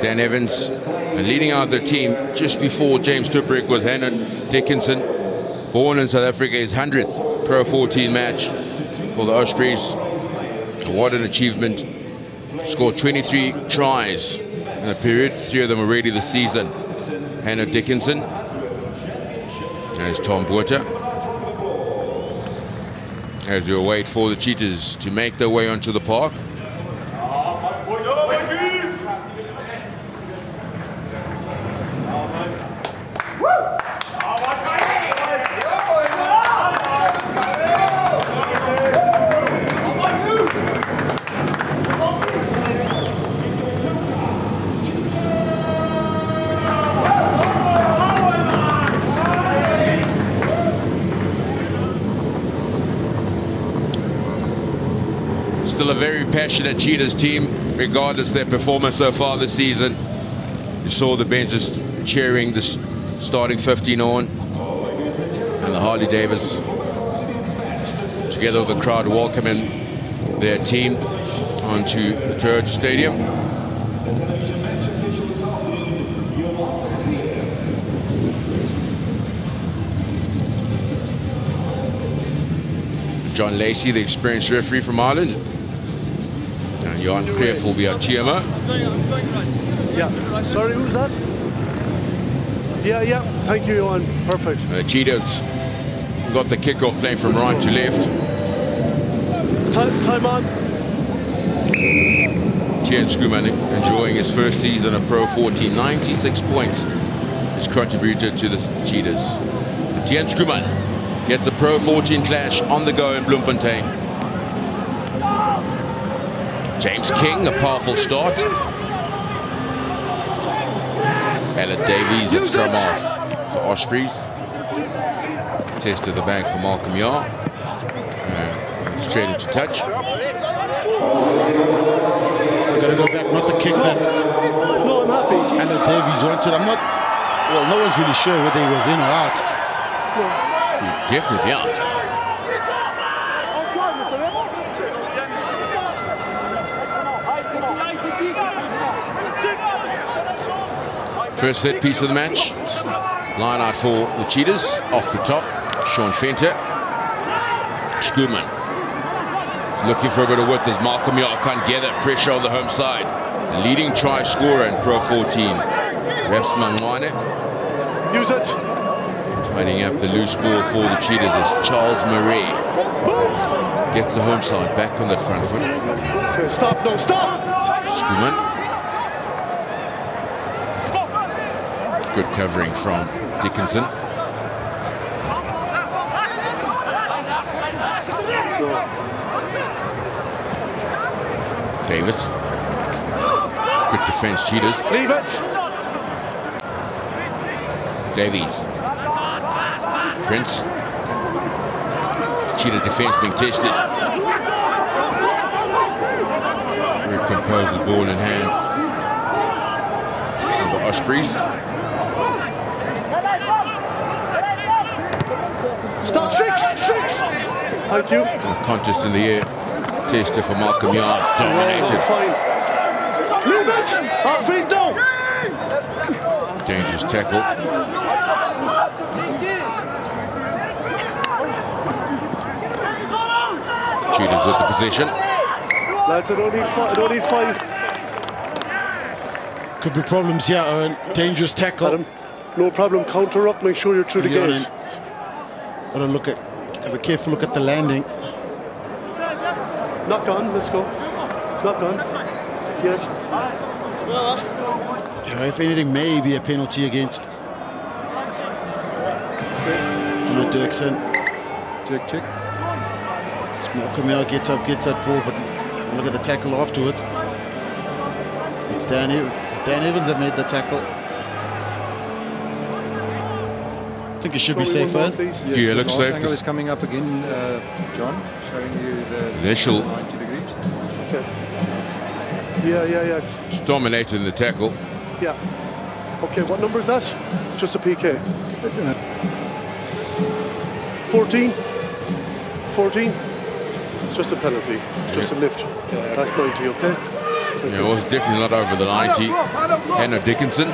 Dan Evans. And leading out the team just before James Tuprick was Hannah Dickinson, born in South Africa, his 100th Pro 14 match for the Ospreys. What an achievement. Scored 23 tries in the period, 3 of them already this season. Hannah Dickinson. There's Tom Botha. As we wait for the Cheetahs to make their way onto the park. Still a very passionate Cheetahs team, regardless of their performance so far this season. You saw the bench just cheering the starting 15 on, and the Harley Davis, together with the crowd, welcoming their team onto the Toyota Stadium. John Lacey, the experienced referee from Ireland. And Jan Kreef will be our TMO. Yeah, sorry, who's that? Yeah, thank you, Johan. Perfect. Cheetahs got the kickoff playing from right to left. Time on. Tian Skuman enjoying his first season of Pro 14. 96 points has contributed to the Cheetahs. Tian Skuman gets a Pro 14 clash on the go in Bloemfontein. James King, a powerful start. Ella Davies, the scrum off for Ospreys. Test to the back for Malcolm Yar. Straight into touch. Got to go back, not the kick that No, I'm happy. Ella Davies wanted. I'm not, well, no one's really sure whether he was in or out. Definitely out. First set piece of the match. Line out for the Cheetahs. Off the top, Sean Fenter. Skuman looking for a bit of width as Malcolm Yar can't get that pressure on the home side. Leading try scorer in Pro 14. Reps Mangwane. Use it. Tidying up the loose ball for the Cheetahs as Charles Murray gets the home side back on that front foot. Okay, stop, no, stop! Skuman. Good covering from Dickinson. Davis. Good defense, Cheetahs. Leave it! Davies. Prince. Cheetah defense being tested. Very composed with ball in hand. And the Ospreys. Stop, six! Thank you. And contest in the air. Tester for Malcolm Yar. Dominated. Fine. Leave it! Our feet down! Dangerous tackle. Cheetahs with the position. Lads, I don't need five. Could be problems here, Owen. Dangerous tackle. Adam, no problem. Counter up. Make sure you're through the gate. Gotta look at, have a careful look at the landing. Knock on. Let's go. Knock on. Yes. Yeah, if anything, maybe a penalty against Dirksen. Check. Malcolm Yar gets that ball, but look at the tackle afterwards. It's Dan Evans that made the tackle. I think it should be safe, Ern. Yes, Yeah, looks safe. angle is coming up again, John, showing you the Initial 90 degrees. Okay. Yeah. It's dominated in the tackle. Yeah. Okay, what number is that? Just a PK. 14? 14? It's just a penalty. Just a lift. That's 90, okay? Yeah, it was definitely not over the 90. Hannah Dickinson.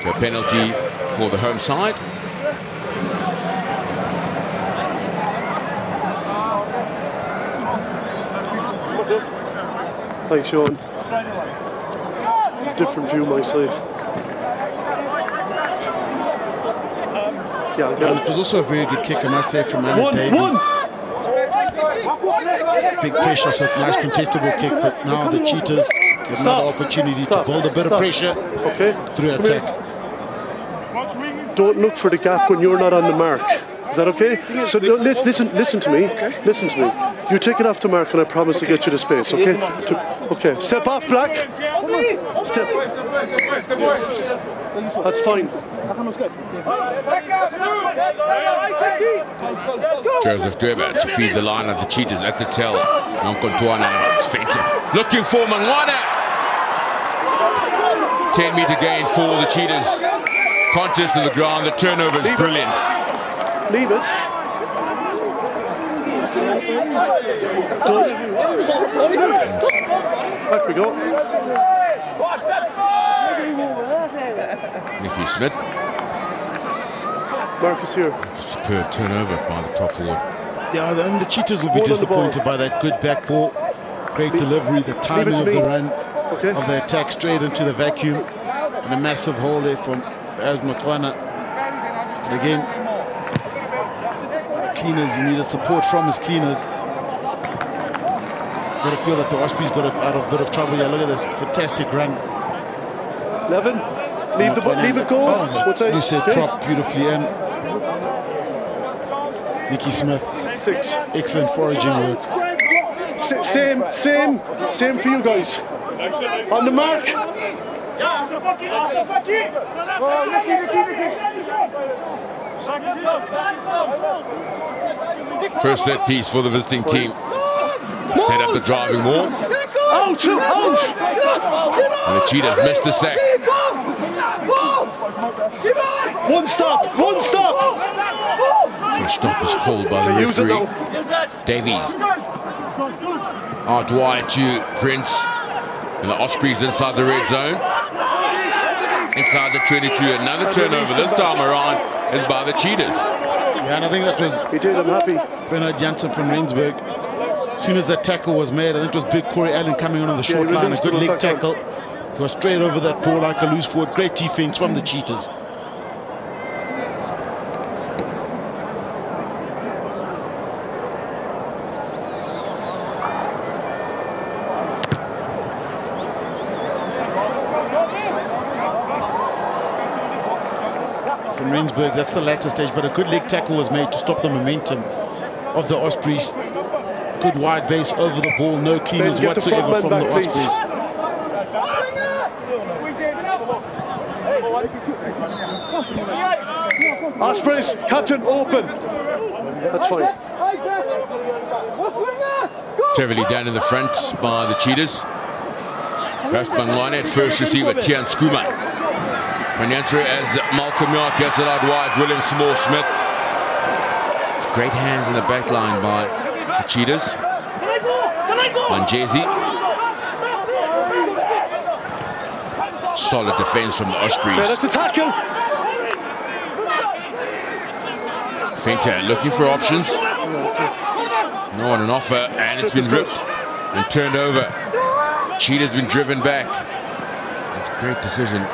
So a penalty for the home side. Thanks, Sean. Different view my side. Yeah, it was also a very good kick, I must say, from Anna Davies. Big pressure, so nice contestable kick, but now the Cheetahs get another opportunity to build a bit of pressure through attack. Don't look for the gap when you're not on the mark. Is that okay? So listen to me. Listen to me. You take it off the mark and I promise to get you the space, okay? Okay, step off, Black. Step. That's fine. Joseph Durba to feed the line of the Cheetahs at the tail. Nonkontuana is fainted. Looking for Mangwana. 10-meter gain for the Cheetahs. Contest on the ground. The turnover is brilliant. Leave it. Back we go. Nikki Smith. Marcus here. Superb turnover by the top forward. Yeah, and the Cheetahs will be disappointed by that good back ball. Great delivery, the timing of the run, of the attack straight into the vacuum. And a massive hole there from Raz Makwana. And again, the cleaners, he needed support from his cleaners. Got to feel that the Ospreys got out of a bit of trouble here. Look at this fantastic run. Levin, leave it go. You said prop beautifully in. Nikki Smith. 6. Excellent foraging work. Same for you guys. On the mark. First set piece for the visiting team. Set up the driving wall. Out! And the Cheetahs missed the sack. One stop! The stop is called by the referee. Davies. Out wide to Prince. And the Ospreys inside the red zone. Inside the 22. Another turnover this time around is by the Cheetahs. Yeah, and I think that was I'm happy. Bernard Janssen from Rensburg. As soon as that tackle was made, I think it was big Corey Allen coming on the short line. A good leg tackle. He was straight over that ball like a loose forward. Great defense from the Cheetahs. From Rensburg, that's the latter stage, but a good leg tackle was made to stop the momentum of the Ospreys. Good wide base over the ball, no cleaners whatsoever from the Ospreys. Ospreys, captain, open. That's fine. Cleverly down in the front by the Cheetahs. Raf Bangwane at first receiver, Tian Skuma. And the answer as Malcolm York gets it out wide, William Small-Smith. Great hands in the back line by the Cheetahs. Manjezi. Solid defense from the Ospreys. Okay, that's a tackle. Finter looking for options. No one on offer, and it's been ripped and turned over. Cheetah's been driven back. That's a great decision.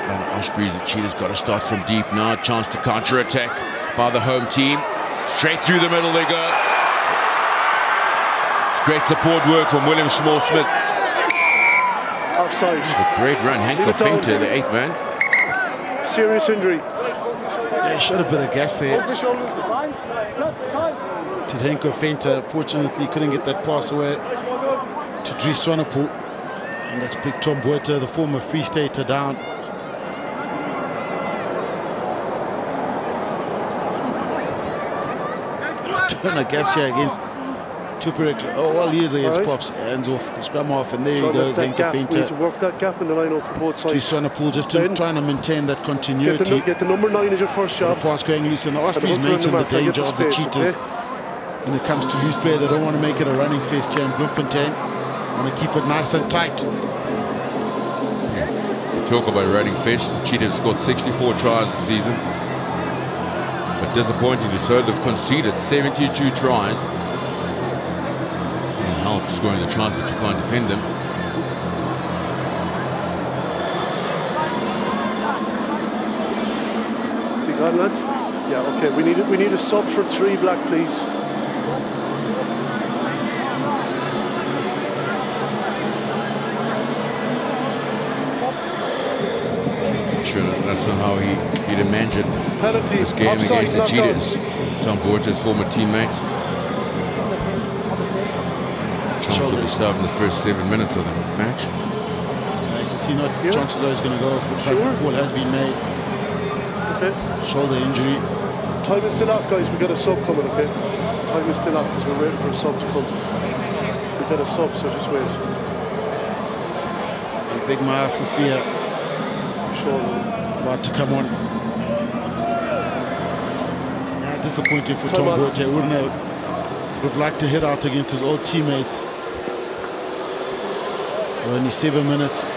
And the Ospreys, the Cheetahs got to start from deep now. A chance to counter-attack by the home team. Straight through the middle they go. It's great support work from William Small-Smith. Offside. A great run. Hanko Finter, the 8th man. Serious injury. They showed a bit of gas there. Tidhenko Finter, fortunately, couldn't get that pass away to Dries Swanepoel. And that's big Tom Botha, the former Free Stater, down. Turner Garcia against Tupirik. Oh, well, he is against Pops. Hands off, the scrum off, and there he goes. Henko Finter. Need to work that gap in the line for both sides. Dries Swanepoel just trying to maintain that continuity. Get the number 9 as your first job. The pass going loose, and the Ospreys mentioned the danger of the Cheetahs when it comes to loose play. They don't want to make it a running fest here in Bloemfontein. Want to keep it nice and tight. Talk about running fest. The Cheetahs scored 64 tries this season. But disappointingly so, they've conceded 72 tries. It helps scoring the tries, but you can't defend them. See, gone, lads? Yeah, okay. We need a sub for 3 black, please. That's not how he'd imagined penalty this game offside, against the Cheetahs. Tom Borges, former teammate. Chance will be starting the first 7 minutes of the match. You can see no chances are he's going to go. Looks like the ball has been made. Okay. Shoulder injury. Time is still off, guys. We got a sub coming, okay? Time is still off because we're waiting for a sub to come. We got a sub, so just wait. A big mark for fear. About to come on. Yeah, disappointing for Tom Borges. Would have liked to hit out against his old teammates. Only 7 minutes.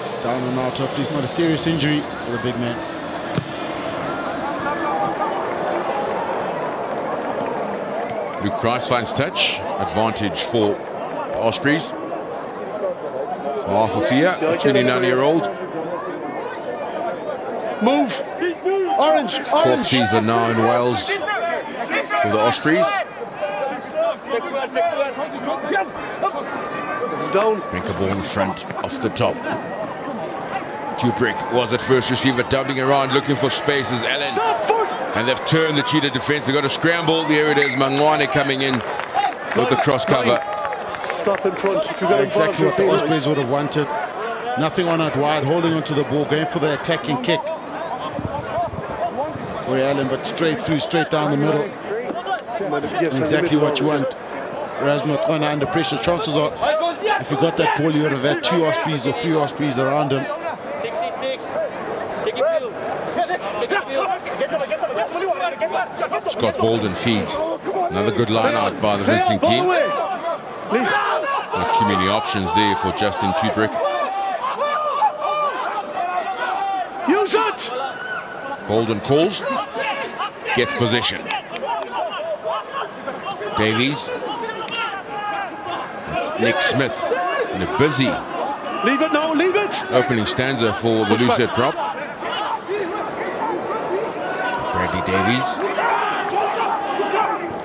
It's down and out. Hopefully it's not a serious injury for the big man. Luke Price finds touch. Advantage for the Ospreys. So half a fear, a 29-year-old. Move! Orange! Fourth season now in Wales for the Ospreys. Down. Brinker ball in front, off the top. Tubrick was at first receiver, doubling around, looking for spaces. Allen. And they've turned the Cheetah defense. They've got a scramble. There it is. Mangwane coming in with the cross cover. Stop in front. If you got exactly what the Ospreys would have wanted. Nothing on out wide, holding onto the ball, going for the attacking kick. Corey Allen, but straight through, straight down the middle. Yes, exactly what you want. Erasmus Mokoena under pressure. Chances are, if you got that ball, you would have had 2 Ospreys or 3 Ospreys around him. 66. Scott Bolden feeds. Another good line out by the visiting team. Not too many options there for Justin Tubrick. Use it! Bolden calls. Gets possession. Davies. Nick Smith in a busy. Leave it now, leave it! Opening stanza for the Lucette prop. Bradley Davies.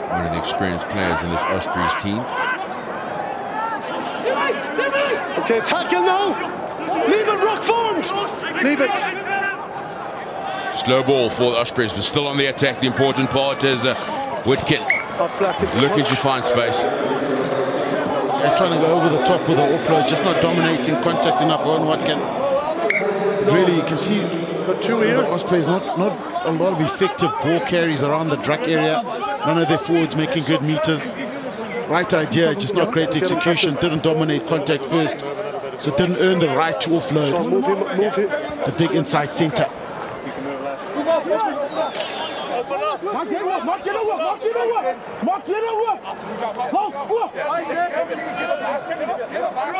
One of the experienced players in this Ospreys team. Okay, tackle now! Leave it, rock formed! Leave it! Slow ball for the Ospreys, but still on the attack. The important part is Whitkin looking to find space. He's trying to go over the top with the offload, just not dominating, contact enough on Whitkin. Really, you can see the Ospreys not a lot of effective ball carries around the druck area. None of their forwards making good meters. Right idea, just not great execution. Didn't dominate contact first, so didn't earn the right to offload. Move him. The big inside centre.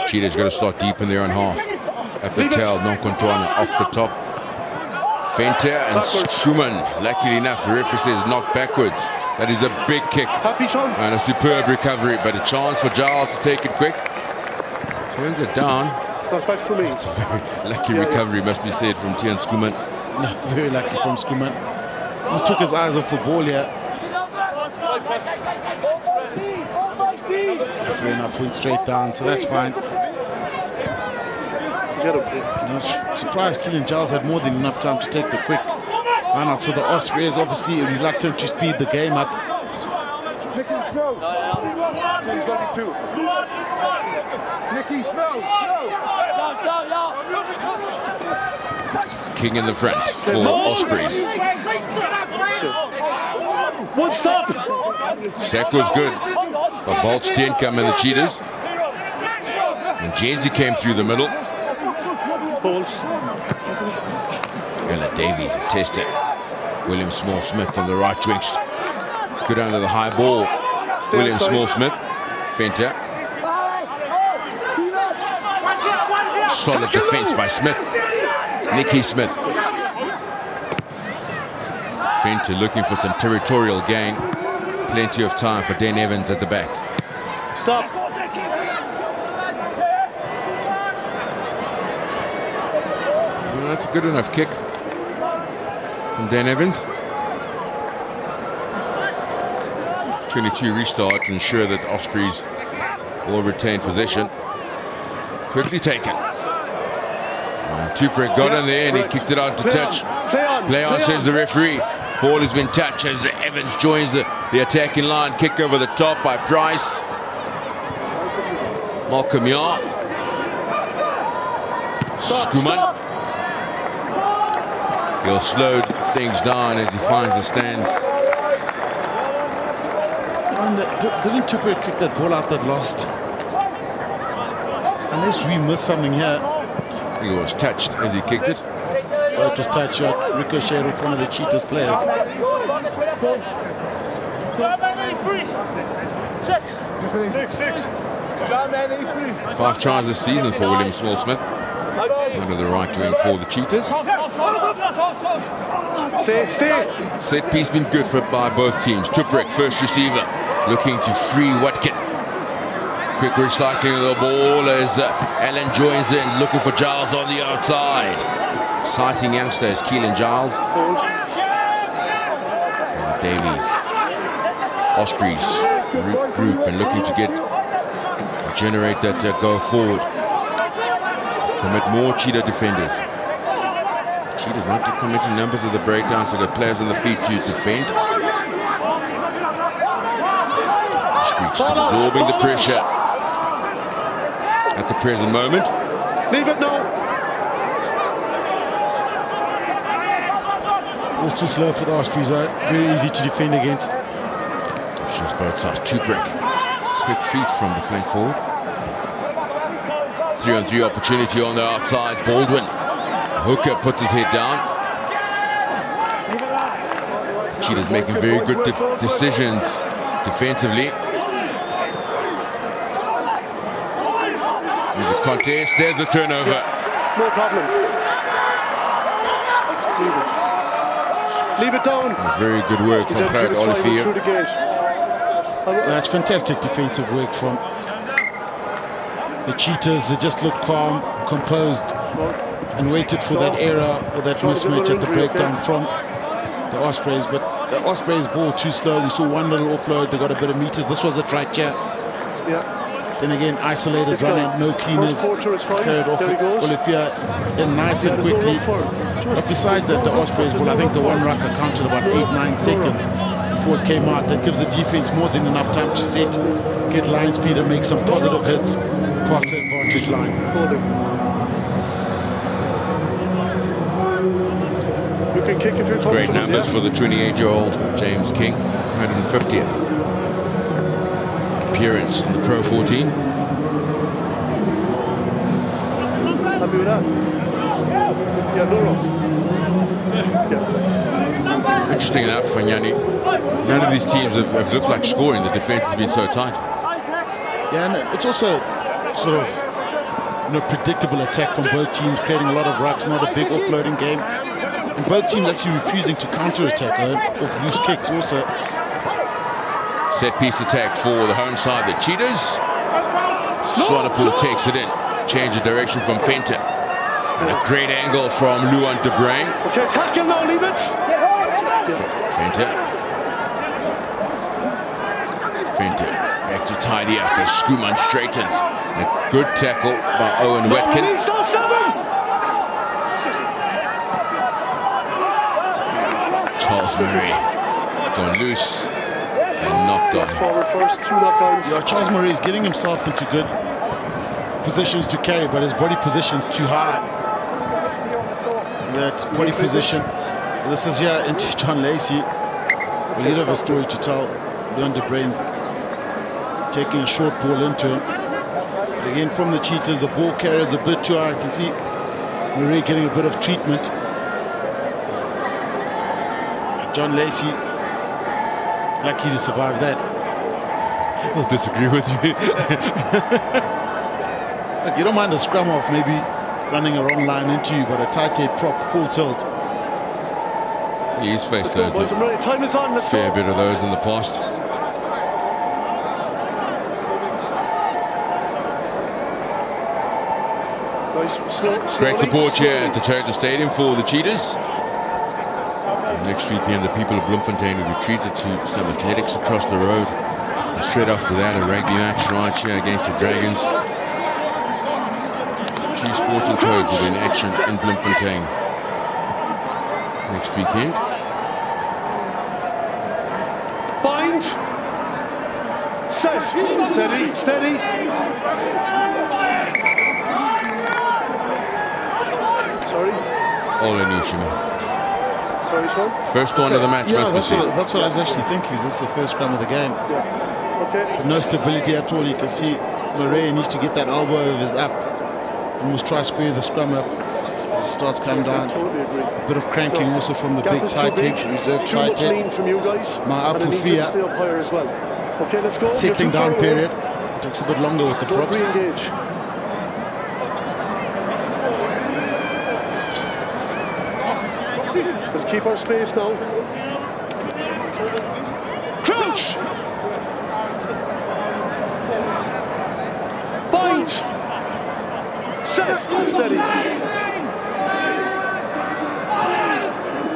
Cheetah's got to start deep in their own half. At the tail, Nonkontwana off the top. Fenter and Skuman. Luckily enough, the referee says knocked backwards. That is a big kick. And a superb recovery, but a chance for Giles to take it quick. Turns it down. Knock back for me. It's a very lucky recovery, must be said, from Tian Skuman. No, very lucky from Skuman. Just took his eyes off the ball here. Fair enough, went straight down, so that's fine. Surprised Killian Giles had more than enough time to take the quick line out. So the Ospreys obviously reluctant to speed the game up. King in the front for Ospreys. One stop! Sack was good. But Bolt Steenkamp and the Cheetahs. And Jay-Z came through the middle. Balls. Ella Davies tested. William Small-Smith on the right wing. Good under the high ball. William Small-Smith. Fenter. Solid defense by Smith. Nicky Smith. Fenter looking for some territorial gain. Plenty of time for Dan Evans at the back. Stop. Well, that's a good enough kick from Dan Evans. 22 restart to ensure that Ospreys will retain possession. Quickly taken. Tuprek got in there and he kicked it out to touch. Play on, says the referee. Ball has been touched as Evans joins the attacking line. Kick over the top by Price. Malcolm Yar. Skuman. He'll slow things down as he finds the stands. Didn't Tuprek kick that ball out that lost? Unless we missed something here. I think it was touched as he kicked it. Oh, it was touched shot, ricocheted in front of the Cheetahs players. Six. 5 tries this season for William Small-Smith. Under the right wing for the Cheetahs. Stay. Set piece been good by both teams. Tuprek, first receiver, looking to free Watkin. Quick recycling of the ball as Allen joins in, looking for Giles on the outside. Exciting youngster is Keelan Giles. And Davies. Ospreys regroup and looking to generate that go forward. Commit more Cheetah defenders. Cheetahs not to commit in numbers of the breakdowns, so got players on the feet to defend. Ospreys absorbing the pressure at the present moment. Leave it now. Was too slow for the Ospreys, very easy to defend against. Shows both sides. Tuprek. Quick feet from the flank forward. 3-on-3 opportunity on the outside. Baldwin. Hooker puts his head down. Cheetahs making very good decisions defensively. There's a contest. There's a turnover. No problem. Leave it down. Very good work from Craig Olivier. That's fantastic defensive work from the Cheetahs. They just looked calm, composed, and waited for that error or that mismatch at the breakdown from the Ospreys. But the Ospreys ball too slow. We saw one little offload. They got a bit of meters. This was a right here. Yeah. Then again, isolated runner, no cleaners. Carried off Olivier in nice and quickly. But besides that, the Ospreys ball, I think the one ruck accounted about 8-9 seconds before it came out. That gives the defense more than enough time to set, get line speed and make some positive hits past the advantage line. You can kick if you're comfortable. Great numbers for the 28-year-old James King. 150th appearance in the Pro 14. Happy with that? Yeah, no wrong. Yeah. Interesting enough, Fanyani, none of these teams have looked like scoring. The defense has been so tight. Yeah, and it's also sort of predictable attack from both teams, creating a lot of rucks, not a big offloading game. And both teams actually refusing to counter-attack off loose kicks also. Set piece attack for the home side, the Cheetahs. Swanepoel takes it in. Change of direction from Fenter. And a great angle from Luan de Bruin. Okay, tackle now, leave it. Fenter. Back to tidy up as Skuman straightens. A good tackle by Owen Watkin. Charles Murray has gone loose and knocked off. Forward first, 2 knockdowns. Yeah, Charles Murray is getting himself into good positions to carry, but his body position's too high. That body position. So this is here into John Lacey. A little of a story to tell. Leon de Bruin taking a short ball into him. But again, from the Cheetahs, the ball carrier is a bit too high. I can see Murray getting a bit of treatment. John Lacey lucky to survive that. I'll disagree with you. Like, you don't mind a scrum off, maybe running a wrong line into you, but a tight head prop, full tilt. He's faced those. Time is on. Let's fair bit of those in the past. Great support here at the Cheetahs Stadium for the Cheetahs. Next weekend, the people of Bloemfontein will be treated to some athletics across the road. And straight after that, a rugby match right here against the Dragons. Two sporting codes will be in action in Bloemfontein next weekend. Bind. Set. Steady. Steady. Sorry. All in Nishima. Sorry, Sean. First one of the match, Yeah, must be seen. that's what I was actually thinking. Is this the first scrum of the game? Yeah. Okay. No stability at all. You can see Murray needs to get that elbow of his up. Almost try square the scrum up. It starts coming down. Totally agree. A bit of cranking also from the big tight head, reserve Too tight much head. lean from you guys. My up and I for need you to fear. stay up higher as well. Okay, let's go. Settling down period. Takes a bit longer with the Don't props. re-engage. Let's keep our space now. Crouch! Bind! Set! And steady.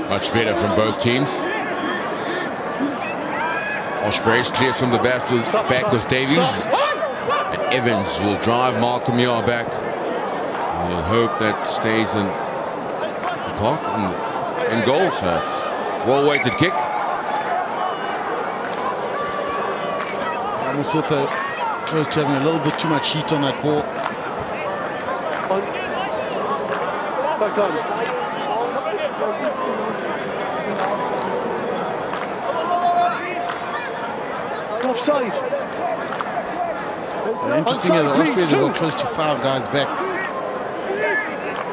Much better from both teams. Ospreys clears from the back with Davies. And Evans will drive Malcolm Yar back. We'll hope that stays in the park and goal. So well-weighted kick. I almost thought that close to having a little bit too much heat on that ball. Back on. Offside. Interesting is the Ospreys have got close to 5 guys back.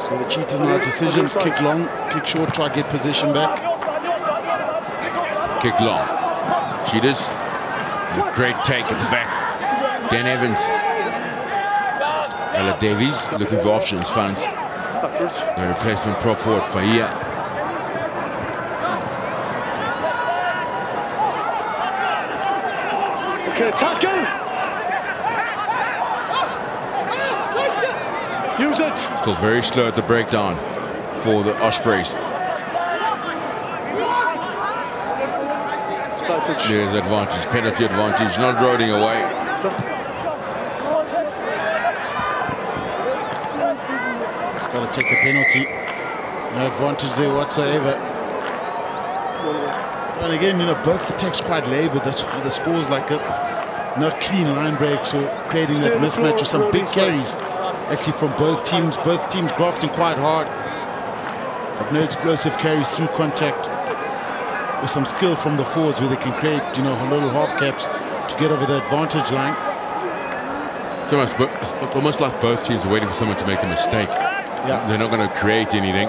So the Cheetahs now decision, kick long, kick short, try to get position back. Kick long. Cheetahs. Great take at the back. Dan Evans. Ella Davies looking for options, funds. The replacement prop forward, Fahia. Okay, tackle! Use it! Still very slow at the breakdown for the Ospreys. There's advantage, penalty advantage, not rolling away. He's got to take the penalty. No advantage there whatsoever. And again, you know, both attacks quite laboured. That's why the scores like this. Not clean line breaks or creating that mismatch or some big carries. Actually from both teams grafting quite hard. But no explosive carries through contact. With some skill from the forwards where they can create, you know, little half caps to get over the advantage line. It's almost like both teams are waiting for someone to make a mistake. Yeah. They're not going to create anything.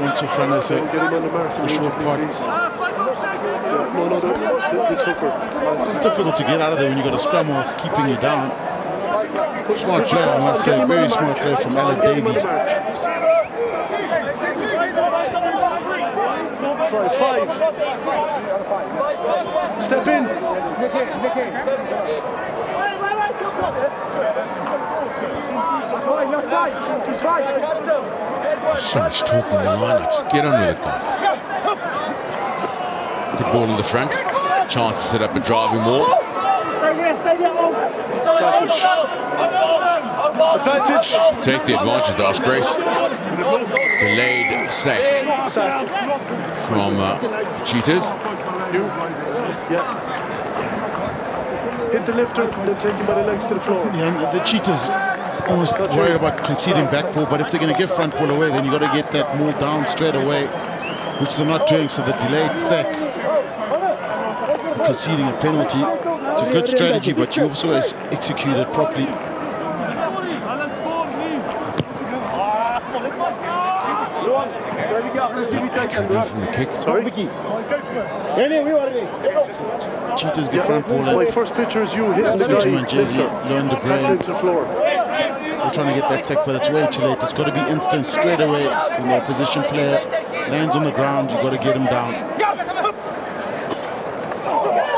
One to front of Get him on the mark. the short part. No, this hooker. It's difficult to get out of there when you've got a scrum off keeping you down. Smart play, I must say, very smart play from Alan Davies. 5. Step in. So much talk in the line. Just get on with it, guys. Good ball in the front. Chance to set up a driving wall. Advantage. Take the advantage, the Ospreys. Delayed sack from Cheetahs. Yeah. Hit the lifter, then take him by the legs to the floor. Yeah, and the Cheetahs almost worried about conceding back ball, but if they're going to get front ball away, then you've got to get that move down straight away, which they're not doing. So the delayed sack, conceding a penalty, it's a good strategy, but you also execute it properly. from the kick. Sorry? Cheetahs get front ball. My first picture is you hitting the guy. Learn the brain. To the floor. We're trying to get that sack, but it's way too late. It's got to be instant, straight away. When the opposition player lands on the ground, you've got to get him down.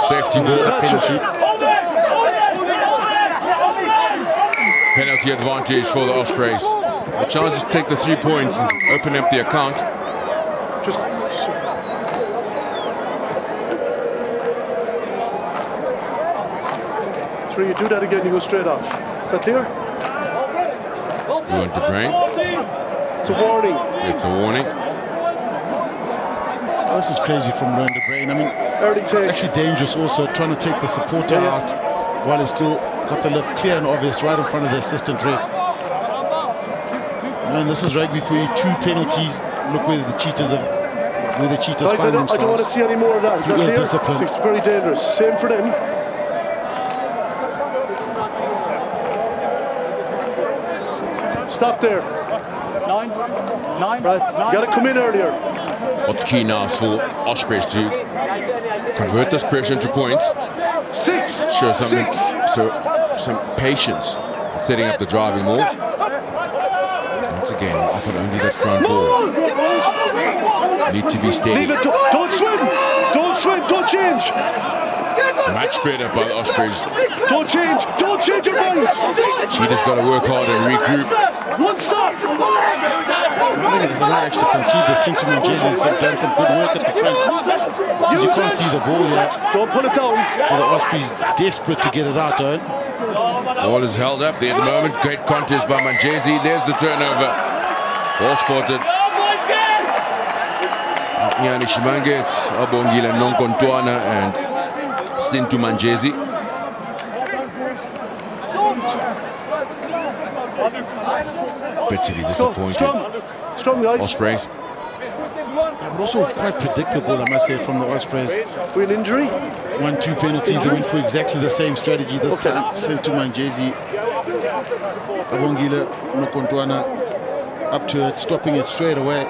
Safety ball, penalty. Penalty advantage for the Ospreys. A chance to take the 3 points and open up the account. Just... Three, you do that again, you go straight off. Is that clear? You want the brain? It's a warning. It's a warning. This is crazy from Learn the Brain. I mean, it's actually dangerous also trying to take the supporter out while he's still got the left clear and obvious right in front of the assistant ref. Man, this is rugby for you. 2 penalties. Look where the Cheetahs find themselves. I don't want to see any more of that. Is that clear? Discipline. It's very dangerous. Same for them. Stop there. Nine. Right. You got to come in earlier. What's key now is for Ospreys to convert this pressure into points. 6. Show some patience in setting up the driving more. Once again, often only that front ball. Need to be steady. Leave it. Don't swim. Don't swim. Don't change. Much better by the Ospreys. Don't change. Don't change your mind. Cheetahs got to work hard and regroup. One stop. I think if they might actually concede this, Cheetahs has done some good work at the front. You can't see the ball yet. Don't put it down. So the Ospreys desperate to get it out, Owen. Ball is held up there at the moment. Great contest by Manjezi. There's the turnover. Ball spotted. Yani Shimange, it's Abongile Nonkontuana and Sintu Manjezi. Bitterly disappointed. Strong guys. Ospreys. Yeah, but also quite predictable, I must say, from the Ospreys. With an injury? 1-2 penalties. They went for exactly the same strategy this time. Sent to Manjezi. Abongile Nonkontuana up to it, stopping it straight away.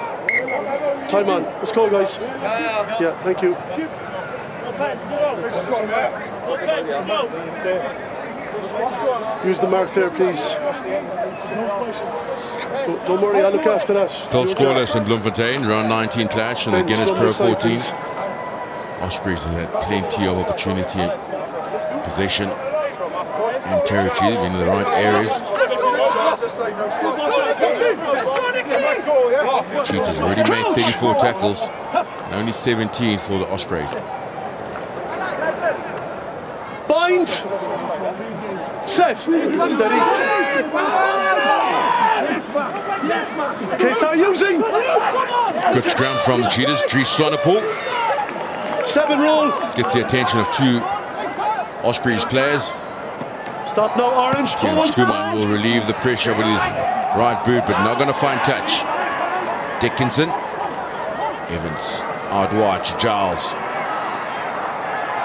Time on. Let's go, guys. Yeah, thank you. Use the mark there, please. Don't worry, I'll look after that. Still scoreless in Bloemfontein, round 19 clash, and again it's Pro 14. Ospreys have had plenty of opportunity, possession, and territory. They've been in the right areas. Cheetahs already made 34 tackles, and only 17 for the Ospreys. Bind! Set! Steady. Okay, start using! Good scrum from the Cheetahs. Dries Swanepoel 7 roll. gets the attention of 2 Ospreys players. Stop now, Orange. Tim Skuman will relieve the pressure with his right boot, but not going to find touch. Dickinson, Evans, Ardwatch, Giles.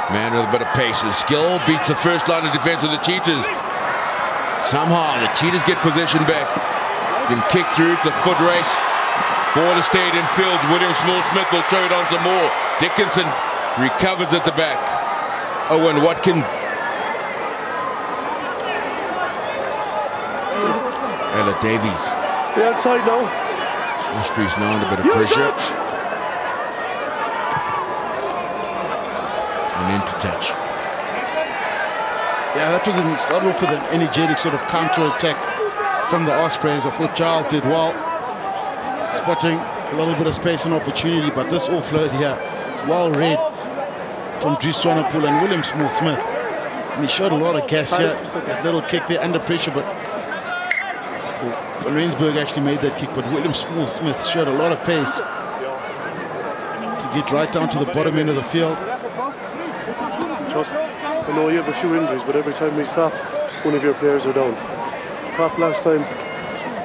Man with a bit of pace and skill beats the first line of defense of the Cheetahs. Somehow the Cheetahs get possession back. It's been kicked through. It's a foot race. Ball has stayed in field. William Small-Smith will throw it on some more. Dickinson recovers at the back. Owen Watkin. Ella Davies. Stay outside now. Ospreys now under a bit of pressure. And into touch. Yeah, that was started off with an energetic sort of counter-attack from the Ospreys. I thought Giles did well, spotting a little bit of space and opportunity, but this all flowed here. Well read from Dries Swanepoel and William Small-Smith. And he showed a lot of gas here. That little kick there under pressure, but Van Rensburg actually made that kick, but William Small-Smith showed a lot of pace to get right down to the bottom end of the field. Just, I know you have a few injuries, but every time we stop, one of your players are down. Prop last time,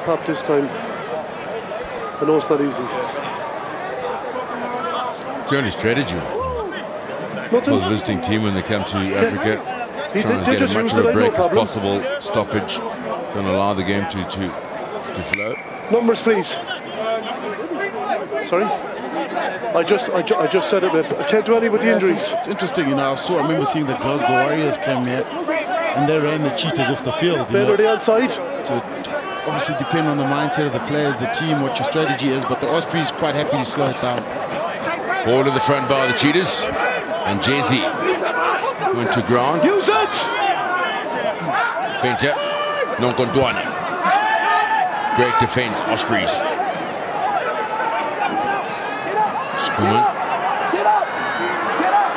prop this time. I know it's not easy. It's the only strategy for the visiting team when they come to Africa. Trying to get as much of a break as possible. Stoppage. Don't allow the game to flow. Numbers, please. Sorry? I just said it, mate. I can't do anything with the injuries. It's interesting, you know. I remember seeing the Glasgow Warriors come here, and they ran the Cheetahs off the field. Ben, are they outside? So obviously depend on the mindset of the players, the team, what your strategy is, but the Ospreys quite happy to slow it down. Ball to the front bar of the Cheetahs, and Jesse went to ground. Use it! Fenter, Nonkondwana. Great defense, Ospreys. Schoeman.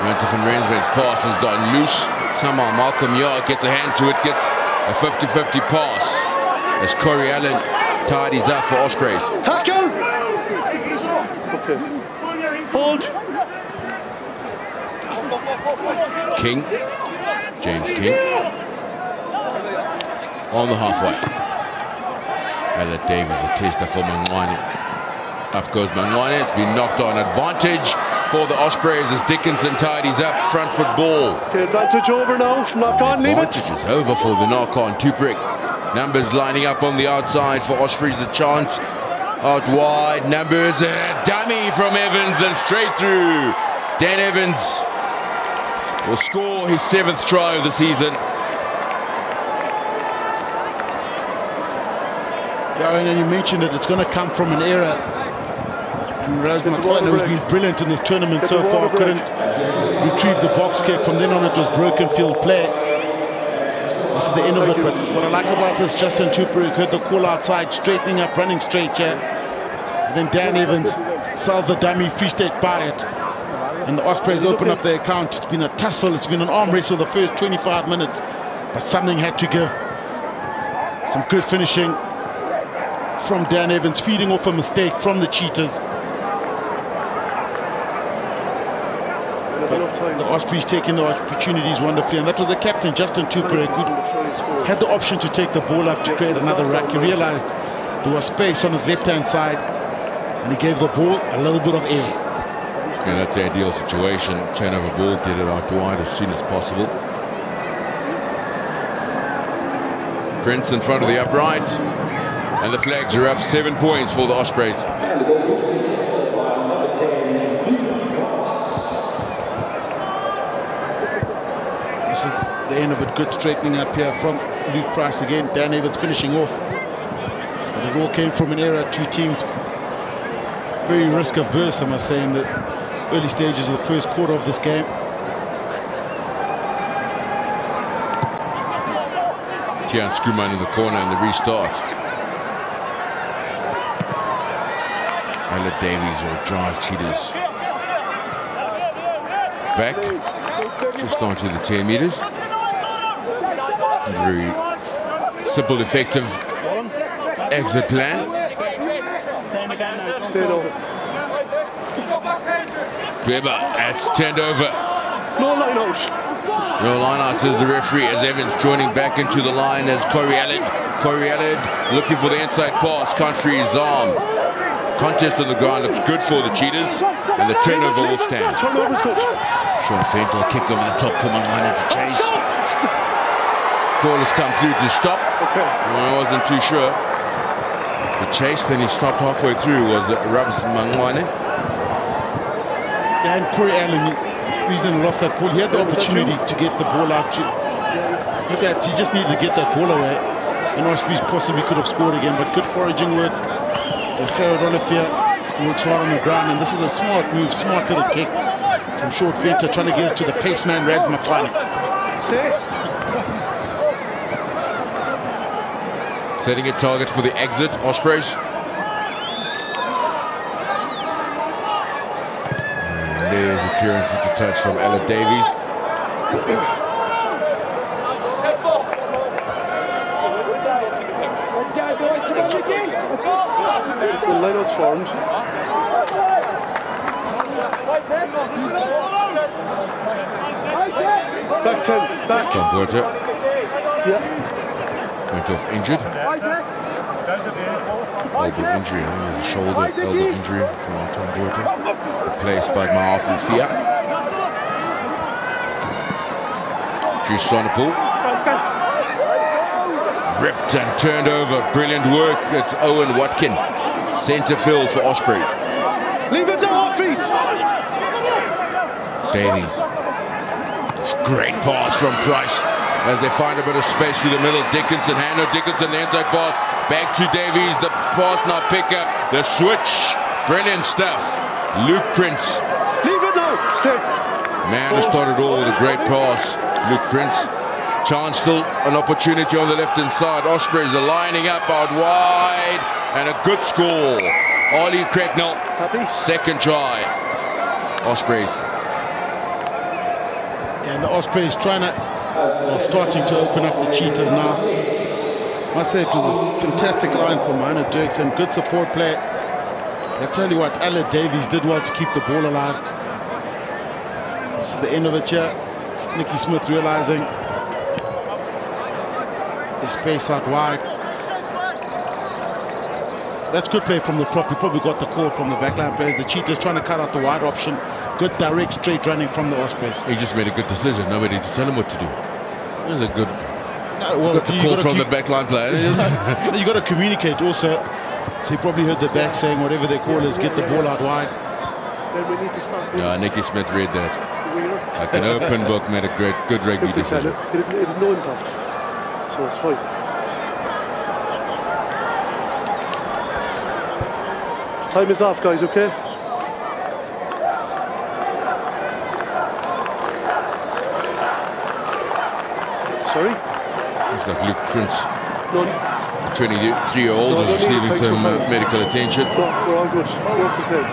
Ranta van Rensburg's pass has gotten loose. Somehow Malcolm Yard gets a hand to it, gets a 50-50 pass as Corey Allen tidies up for Ospreys. Tackle! Okay. Hold. King. James King. On the halfway. Ella Davis, a tester for Mangwane. Up goes Mangwane. It's been knocked on. Advantage for the Ospreys as Dickinson tidies up. Front foot ball. Okay, advantage over now. Knock on, leave it. Advantage is over for the knock on. Tuprick. Numbers lining up on the outside for Ospreys. A chance out wide. Numbers, a dummy from Evans and straight through. Dan Evans will score his 7th try of the season. Yeah, and you mentioned it, it's going to come from an error. And Rose McLeod, who's been brilliant in this tournament so far, couldn't retrieve the box kick. From then on, it was broken field play. This is the end of it, but what I like about this, Justin Tuprick heard the call outside, straightening up, running straight here. And then Dan Evans sells the dummy, Free State by it. And the Ospreys open up their account. It's been a tussle, it's been an arm wrestle the first 25 minutes, but something had to give. Some good finishing from Dan Evans, feeding off a mistake from the Cheetahs. The Ospreys taking the opportunities wonderfully, and that was the captain, Justin Tuprick, who had the option to take the ball up to create another ruck. He realized there was space on his left-hand side, and he gave the ball a little bit of air. Yeah, that's the ideal situation. Turnover ball, get it out wide as soon as possible. Prince in front of the upright. And the flags are up. 7 points for the Ospreys. This is the end of it. Good straightening up here from Luke Price again. Dan Evans finishing off. And it all came from an error. Two teams very risk averse, I must say, in the early stages of the first quarter of this game. Tian Schoeman in the corner and the restart. Ella Davies will drive Cheetahs back just onto the 10 meters. Very simple, effective exit plan. Stay over. Weber, it's turned over. No line out. No line out, says the referee, as Evans joining back into the line as Corey Allen. Corey Allen looking for the inside pass, can't free his arm. Contest on the ground looks good for the Cheetahs, and the turnover will stand. Turnover's good. Sean Fentel kick over the top for Mangwane to chase. Ball has come through to stop. Okay. I wasn't too sure. The chase, then he stopped halfway through, was Rubs Mangwane. And Corey Allen, the reason he lost that ball, he had the opportunity to get the ball out. Look at, he just needed to get that ball away. And Ospreys possibly could have scored again, but good foraging work. Gerard Olivier works hard on the ground, and this is a smart move, smart little kick from short Venter, trying to get it to the pace man, Rad McLeod. Setting a target for the exit, Ospreys. And there's a clearance to touch from Ella Davies. The lineout's formed. Back 10, back. Tom Porter. Yeah. Went off injured. Elbow injury, there's a shoulder elbow injury from Tom Porter. Replaced by Maafu Fia. Juice Sonnepool. Ripped and turned over. Brilliant work. It's Owen Watkin. Centre field for Osprey. Leave it off! feet. Davies. Great pass from Price as they find a bit of space through the middle. Dickinson, Hannah Dickinson, the inside pass. Back to Davies, the pass now pick up. The switch. Brilliant stuff. Luke Prince. Leave it now. Stay. Man has started all with a great pass. Luke Prince. Chance still an opportunity on the left-hand side. Ospreys are lining up out wide. And a good score. Ollie Cracknell. Happy? Second try. Ospreys. And the Ospreys starting to open up the Cheetahs now. I must say it was a fantastic line from Hannah Dirksen. Good support play. I tell you what, Ella Davies did well to keep the ball alive. So this is the end of it here. Nikki Smith realizing the space out wide. That's good play from the prop. We probably got the call from the backline players. The Cheetahs trying to cut out the wide option. Good direct straight running from the Ospreys. He just made a good decision. Nobody to tell him what to do. It was a good, well, good call from the backline player. You got to communicate also. So he probably heard the back saying whatever they call is get the ball out wide. Then we need to start. Yeah, Nikki Smith read that. Like an open book, made a good rugby decision. It had no impact, so it's fine. Time is off, guys. Okay. Sorry? Looks like Luke Prince, No, 23-year-old, is receiving some medical attention. no, we're all good. We're prepared.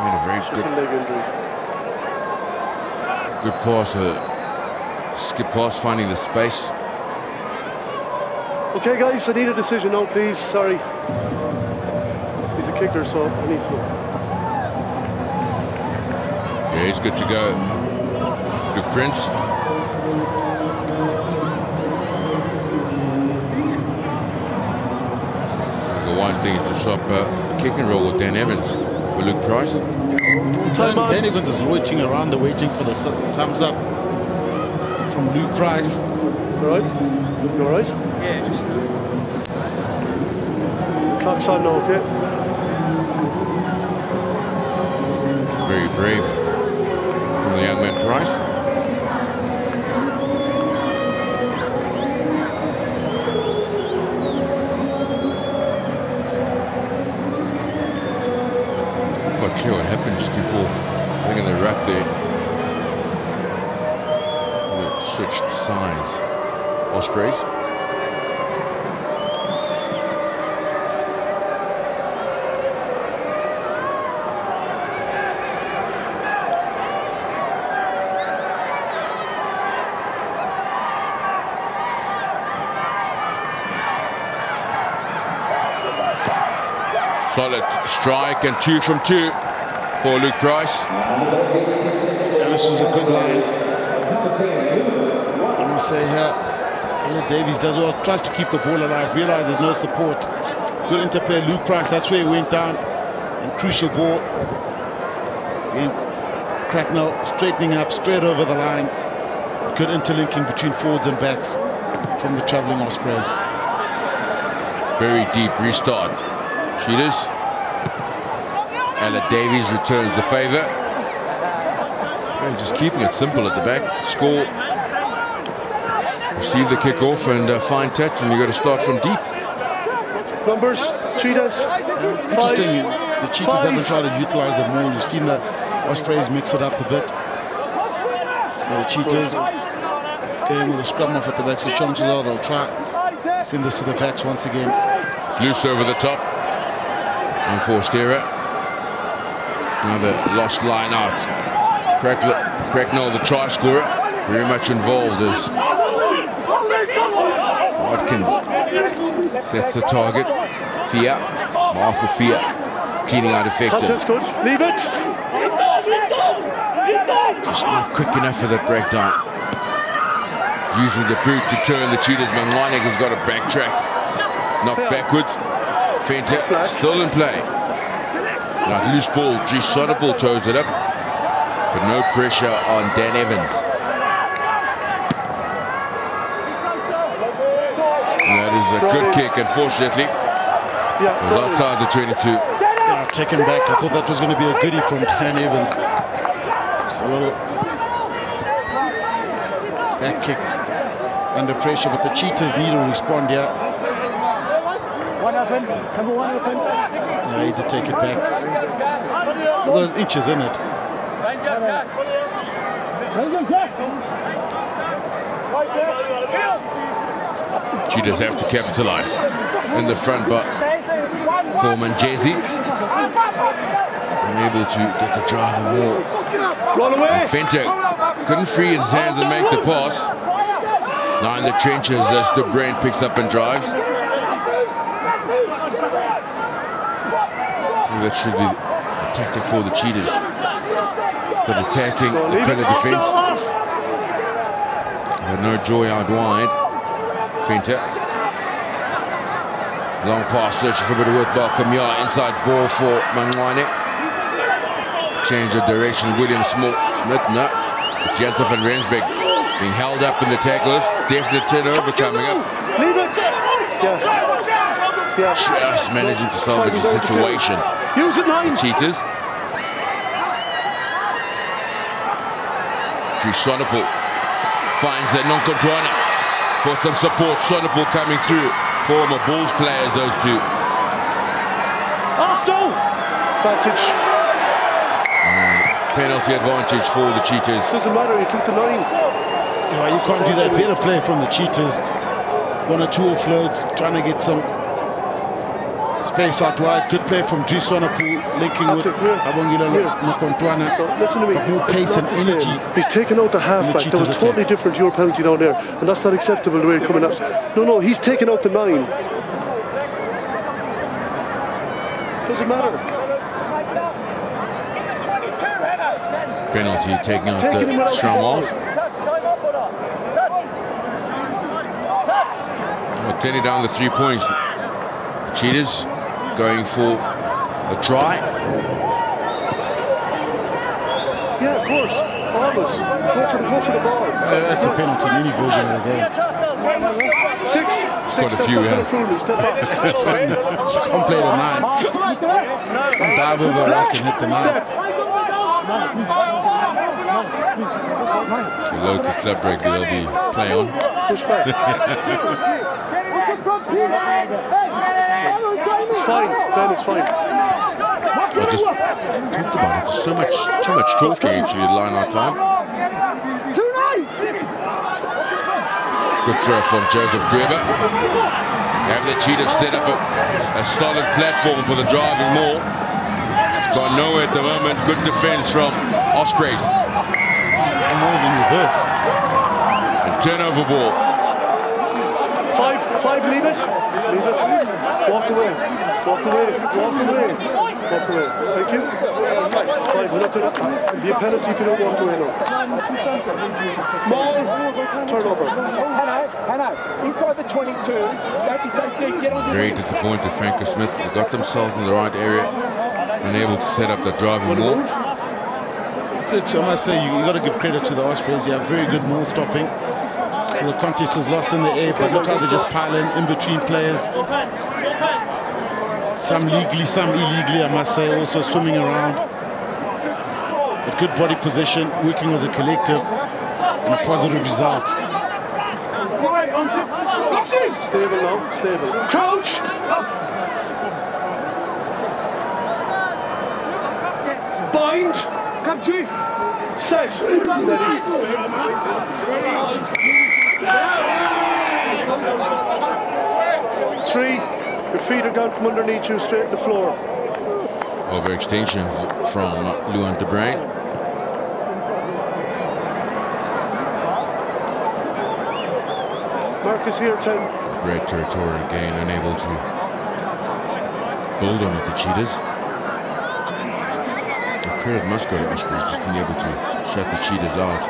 Made a very Just a leg injury. good pass, skip pass, finding the space. Okay, guys, I need a decision now, please. Sorry. He's a kicker, so I need to go. Yeah, he's good to go. Luke Prince. The wise thing is to swap kick and roll with Dan Evans for Luke Price. Dan Evans is loitering around, waiting for the thumbs up from Luke Price. All right? You all right? Yeah, just Clock's on now, okay? Very brave from the young man Price. I'm not clear what happened just before. I think in the ruck there. It switched sides. Ospreys. Solid strike and 2 from 2 for Luke Price. And this was a good line. Let me say here, Ella Davies does well, tries to keep the ball alive, realizes no support. Good interplay, Luke Price, that's where he went down. And crucial ball. Again, Cracknell straightening up, straight over the line. Good interlinking between forwards and backs from the travelling Ospreys. Very deep restart. Cheetahs. Ella Davies returns the favour. And just keeping it simple at the back. Score. Receive the kick off and fine touch, and you've got to start from deep. Numbers, Cheetahs. Interesting, the Cheetahs haven't tried to utilise the ball. You've seen the Ospreys mix it up a bit. So the Cheetahs going with a scrum off at the back, so chances are they'll try send this to the backs once again. Loose over the top. Unforced error. Another lost line out. Cracknell, the try scorer, very much involved as Watkins sets the target. Fia, Martha Fia, cleaning out effective. Contest good. Leave it. Just not quick enough for that breakdown. Using the boot to turn the Cheetahs, but Linek has got to backtrack. Knocked backwards. Fenter still in play. Like loose ball, G. Sonnerball toes it up. But no pressure on Dan Evans. And that is a good kick, unfortunately. Yeah, it was outside the 22. Yeah, taken back. I thought that was going to be a goodie from Dan Evans. Just a little back kick under pressure, but the Cheetahs need to respond here. Yeah, he had to take it back. All those inches in it. Cheetahs have to capitalize in the front, but Foreman Jesse unable to get the drive and more. Roll away. Fenter couldn't free his hands and make the pass. Now in the trenches as the brain picks up and drives. That should be a tactic for the Cheetahs. But attacking, the defense. But no joy out wide. Fenter. Long pass, searching for a bit of work by Kamia. Inside ball for Mangwane. Change of direction. William Smith, no. Jansen van Rensbeck being held up in the tackles. Definite turnover coming up. Leave it. Yeah. Just managing to salvage the situation. Use it, 9. Cheetahs. Sonapul finds a Nonkontwana for some support. Sonapul coming through. Former Bulls players, those two. Advantage. Penalty advantage for the Cheetahs. Doesn't matter, he took the 9. You can't do that. Better play from the Cheetahs. 1 or 2 offloads, trying to get some space out wide. Good play from Sonapul, linking with Abongila Nonkontwana. Listen to me. More pace and energy. He's taken out the halfback. That was totally different to your penalty down there, and that's not acceptable the way it's coming out. No, he's taken out the 9. Doesn't matter. Penalty taking out the strum off. Well, turning down the 3 points. The Cheetahs going for a try. Yeah, of course. Always. Go for the ball. That's a penalty in any version of the game. 6. Quite a few, yeah. Step up. Can't play the 9. Dive over the rack and hit the 9. The local club break they'll be playing on. Push back. It's fine, Ben, it's fine. I just talked about it. Too much talking actually in line out time. Good throw from Joseph Dweber. Have the Cheetahs set up a solid platform for the driving maul. It's gone nowhere at the moment. Good defense from Ospreys. And Moore's in reverse. And turnover ball. 5, leave it. Walk away. Thank you. 5, we're not going to be a penalty if you don't walk away now. Maul, turnover. Inside the 22. Don't be so deep. Get on the Very disappointed, Franco Smith. They got themselves in the right area. Unable to set up the driving maul. I must say, you got to give credit to the Ospreys. They have very good maul stopping. So the contest is lost in the air, but look how they just pile in between players. Some legally, some illegally, I must say, also swimming around. But good body position, working as a collective, and a positive result. Stable now, stable. Crouch! Bind! Set! Steady. Three. Your feet are gone from underneath you, straight to the floor. Overextension from Luan de Bruin. Marcus here, 10. Great territory again, unable to build on it, the Cheetahs. The credit must go to Ospreys, just being able to shut the Cheetahs out.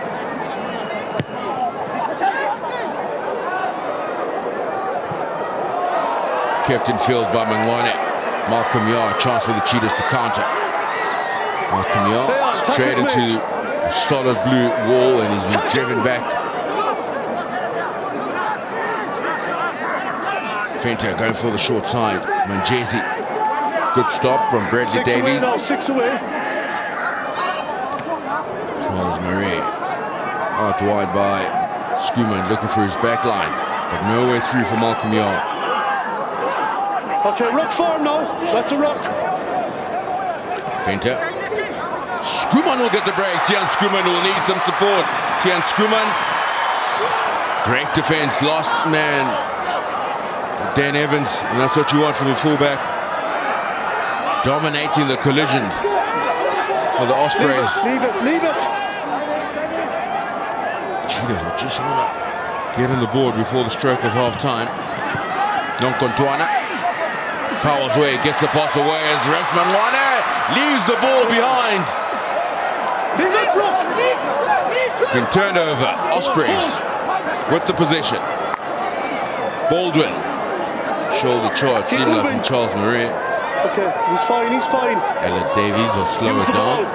Kept in field by Mangwane. Malcolm Yar, chance for the Cheetahs to counter. Malcolm Yar straight into a solid blue wall and he's been driven back. Fenter going for the short side. Manjesi. Good stop from Bradley 6 Davies. away now, 6 away. Charles Murray. Out wide by Schoeman looking for his back line. But no way through for Malcolm Yard. Okay, ruck form now. That's a ruck. Fenter. Schoeman will get the break. Tian Schoeman will need some support. Tian Schoeman. Great defense. Lost man. Dan Evans. And that's what you want from your fullback. Dominating the collisions for the Ospreys. Leave it, leave it. Cheetahs will just want to get on the board before the stroke of half-time. Nonkontwana. Powers away, gets the pass away as Rasman Wane leaves the ball behind. Leave it, Rook. Been turned over. Ospreys with the possession. Baldwin. Shoulder charge, seemed like from Charles Murray. Okay, he's fine, he's fine. Ella Davies will slow it down.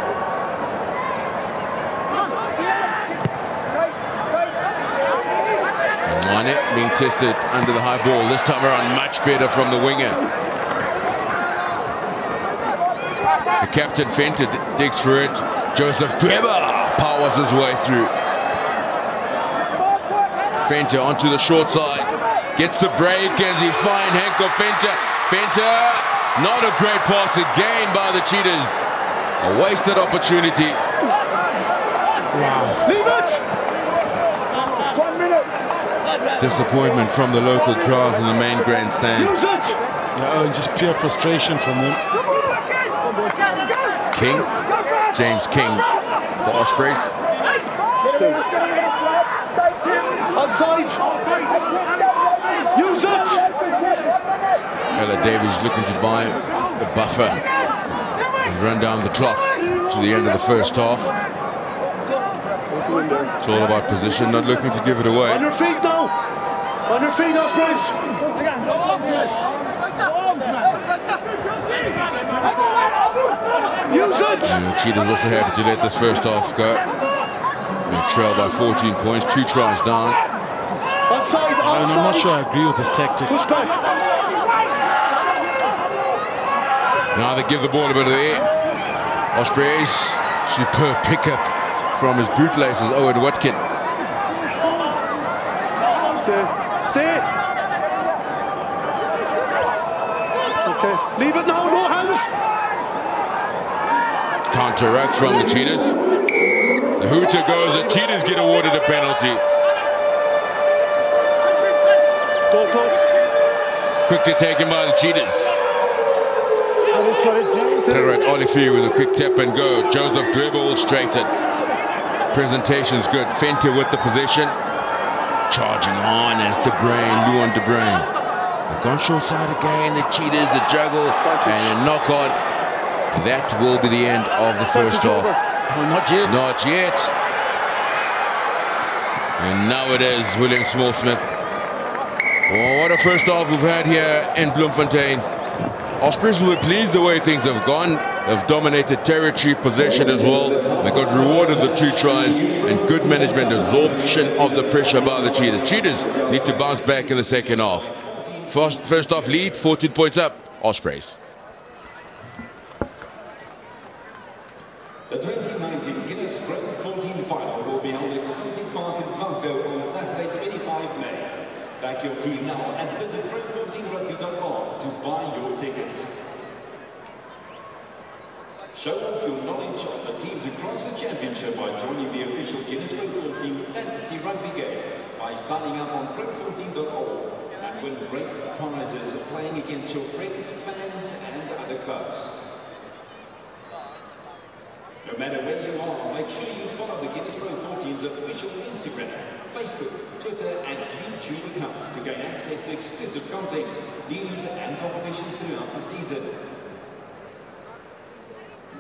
Wane being tested under the high ball. This time around, much better from the winger. The captain Fenter digs for it. Joseph Dweber powers his way through. Fenter onto the short side. Gets the break as he finds Henko Fenter. Fenter, not a great pass again by the Cheetahs. A wasted opportunity. Wow. Leave it! Disappointment from the local crowds in the main grandstand. Use it! Yeah, and just pure frustration from them. King, James King, the Ospreys. Stay. Outside! Use it! Ella Davies looking to buy the buffer and run down the clock to the end of the first half. It's all about position, not looking to give it away. On your feet now! On your feet, Ospreys! Use it! And the Cheetahs also happy to let this first half go. They trail by 14 points, 2 tries down. Outside, And I'm outside! not sure I agree with this tactic. Push back! Now they give the ball a bit of the air. Ospreys, superb pickup from his bootlaces, Owen Watkin. Stay, stay! Okay, leave it now, no hands! Counter ruck from the Cheetahs. The hooter goes, the Cheetahs get awarded a penalty. Don't. Quickly taken by the Cheetahs. Stay. Right, Olivier with a quick tap and go. Joseph Dweber will straighten. Presentation's good. Fenter with the possession. Charging on as Luan De Bruin. They've gone short side again. The Cheetahs, the juggle, and a knock on. That will be the end of the first half. Oh, not yet. Not yet. And now it is William Small-Smith. Oh, what a first half we've had here in Bloemfontein. Ospreys will be pleased the way things have gone. They've dominated territory, possession as well. They got rewarded the 2 tries and good management, absorption of the pressure by the Cheetahs. Cheetahs need to bounce back in the second half. First half lead, 14 points up, Ospreys. The 2019 Guinness Pro 14 final will be held at Celtic Park in Glasgow on Saturday, 25 May. Back your team now and visit pro14rugby.org to buy your tickets. Show off your knowledge of the teams across the championship by joining the official Guinness Pro 14 Fantasy Rugby game by signing up on pro14.org and win great prizes playing against your friends, fans and other clubs. No matter where you are, make sure you follow the Guinness Pro 14's official Instagram, Facebook, Twitter and YouTube accounts to gain access to exclusive content, news and competitions throughout the season.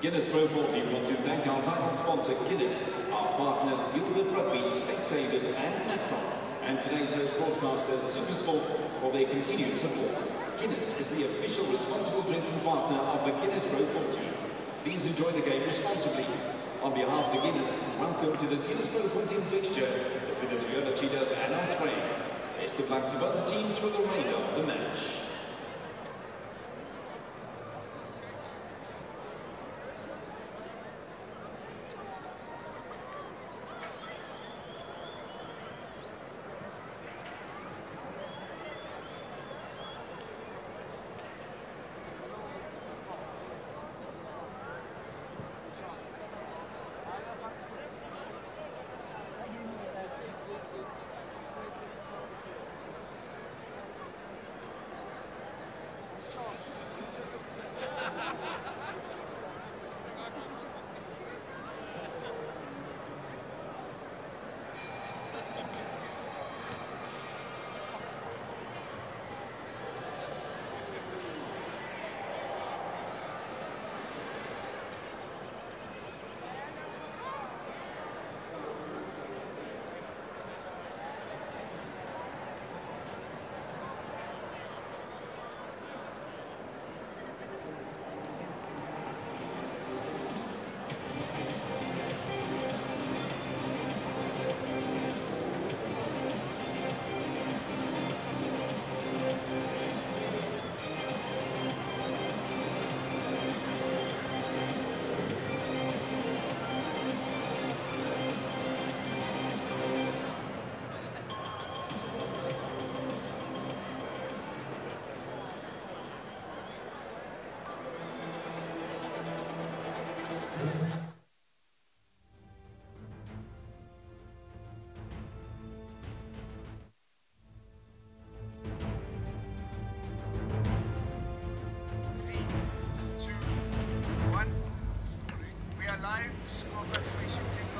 Guinness Pro 14 want to thank our title sponsor Guinness, our partners Gilbert Rugby, Specsavers and Macron, and today's host broadcaster Supersport for their continued support. Guinness is the official responsible drinking partner of the Guinness Pro 14. Please enjoy the game responsibly. On behalf of the Guinness, welcome to this Guinness Pro 14 fixture between the Toyota Cheetahs and Ospreys. Best of luck to both teams for the remainder of the match.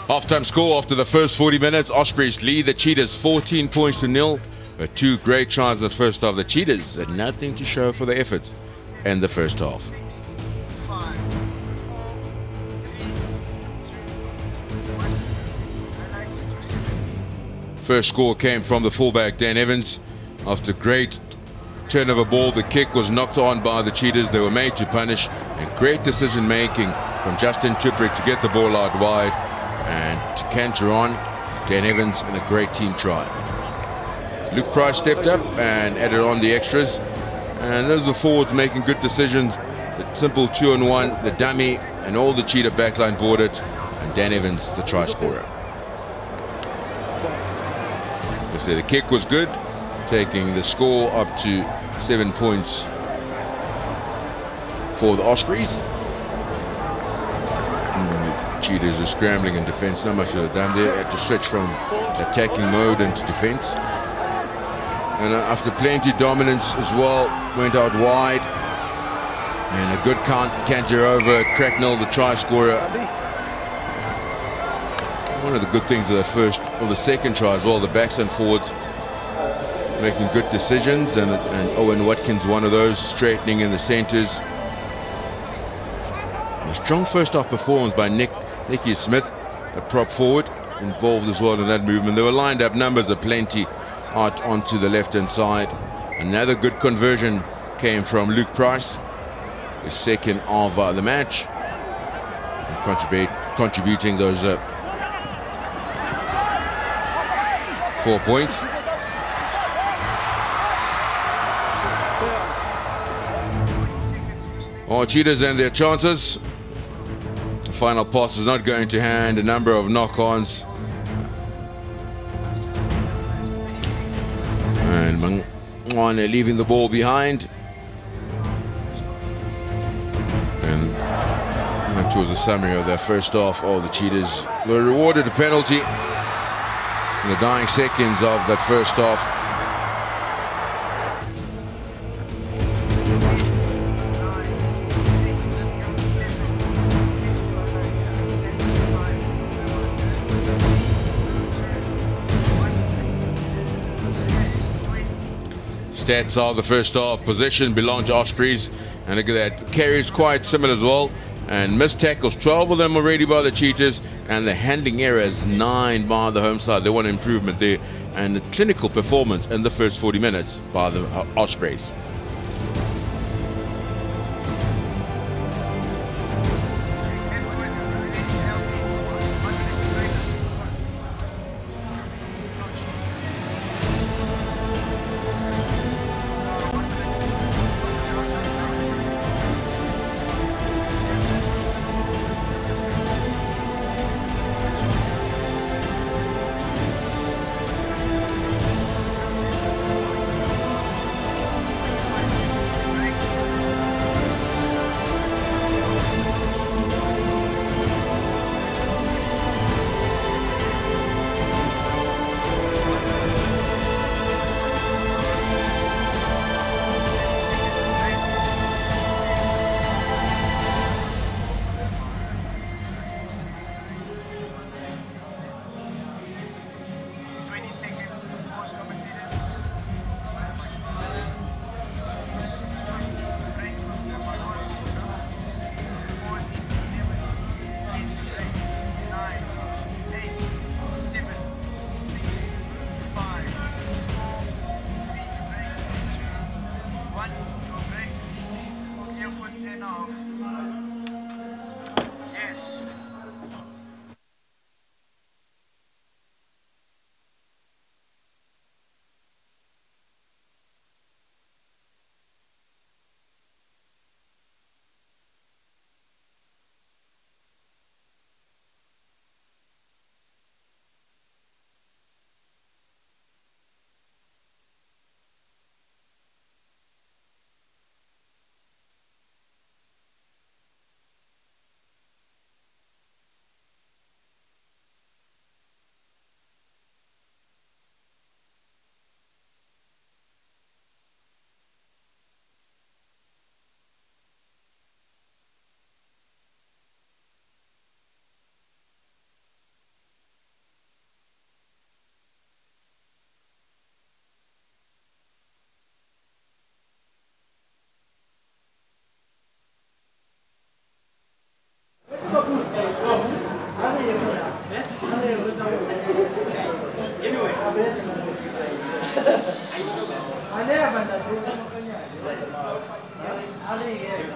Half-time score after the first 40 minutes. Ospreys lead the Cheetahs 14 points to 0. But two great tries in the first half. The Cheetahs had nothing to show for their efforts in the first half. First score came from the fullback Dan Evans. After great turnover ball, the kick was knocked on by the Cheetahs. They were made to punish, and great decision making from Justin Tuprick to get the ball out wide and to canter on. Dan Evans in a great team try. Luke Price stepped up and added on the extras, and those are the forwards making good decisions. The simple 2-on-1, the dummy, and all the Cheetah backline boarded, and Dan Evans the try scorer. So the kick was good, taking the score up to 7 points for the Ospreys. Cheetahs are scrambling in defense. Not much of done there. Had to switch from attacking mode into defense. And after plenty dominance as well, went out wide. And a good canter over Cracknell, the try scorer. One of the good things of the first or the second try as well, the backs and forwards making good decisions, and Owen Watkins one of those, straightening in the centres. A strong first half performance by Nicky Smith, a prop forward, involved as well in that movement. They were lined up numbers aplenty out onto the left hand side. Another good conversion came from Luke Price, the second of the match, and contributing those 4 points. All Cheetahs and their chances. The final pass is not going to hand. A number of knock-ons. And Mangwane leaving the ball behind. And that was a summary of their first half. All the Cheetahs were rewarded a penalty in the dying seconds of that first half. Stats of the first half: possession belonged to Ospreys, and look at that, carries quite similar as well, and missed tackles, 12 of them already by the Cheetahs, and the handling errors 9 by the home side. They want improvement there, and the clinical performance in the first 40 minutes by the Ospreys.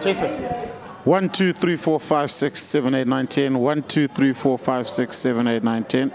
Test it. 1, 2, 3, 4, 5, 6, 7, 8, 9, 10. 1, 2, 3, 4, 5, 6, 7, 8, 9, 10.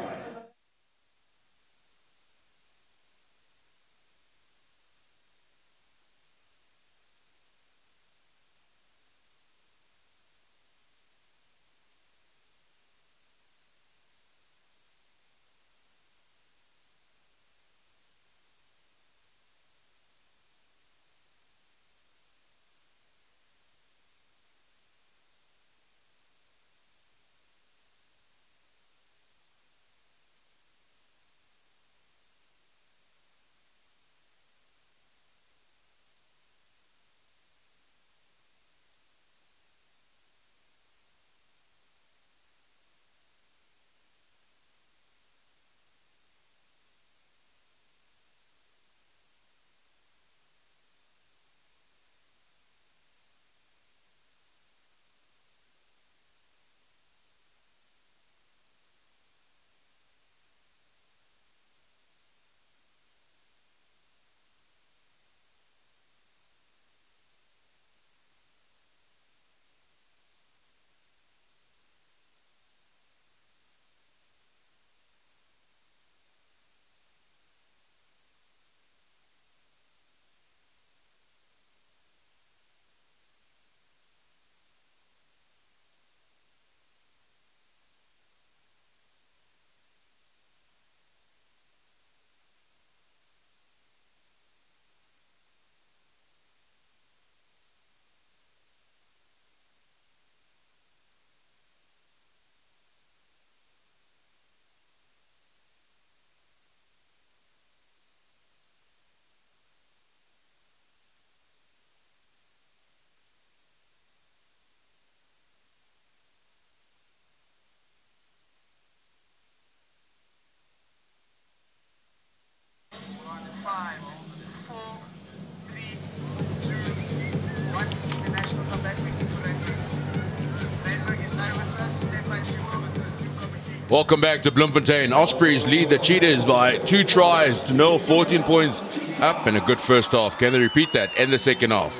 Welcome back to Bloemfontein. Ospreys lead the Cheetahs by 2 tries to 0, 14 points up, and a good first half. Can they repeat that in the second half?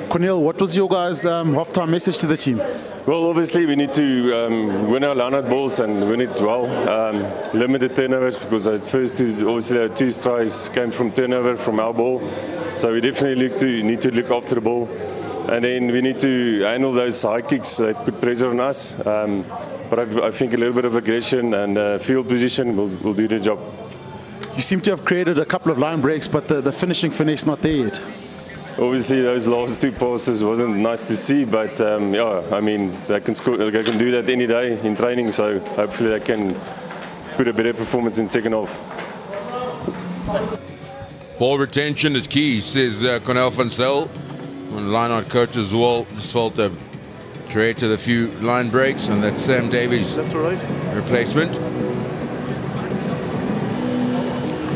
Cornel, what was your guys' halftime message to the team? Well, obviously we need to win our line-out balls and win it well. Limit the turnovers, because at first obviously our 2 tries came from turnover from our ball. So we definitely need to look after the ball. And then we need to handle those high kicks that put pressure on us. But I think a little bit of aggression and field position will do the job. You seem to have created a couple of line breaks, but the finishing finesse not there yet. Obviously, those last 2 passes wasn't nice to see, but yeah, I mean, they can do that any day in training, so hopefully they can put a better performance in second half. Ball retention is key, says Cornel van Zyl. One line-out coach as well. Just felt they've created a few line breaks, and that's Sam Davies' left or right replacement.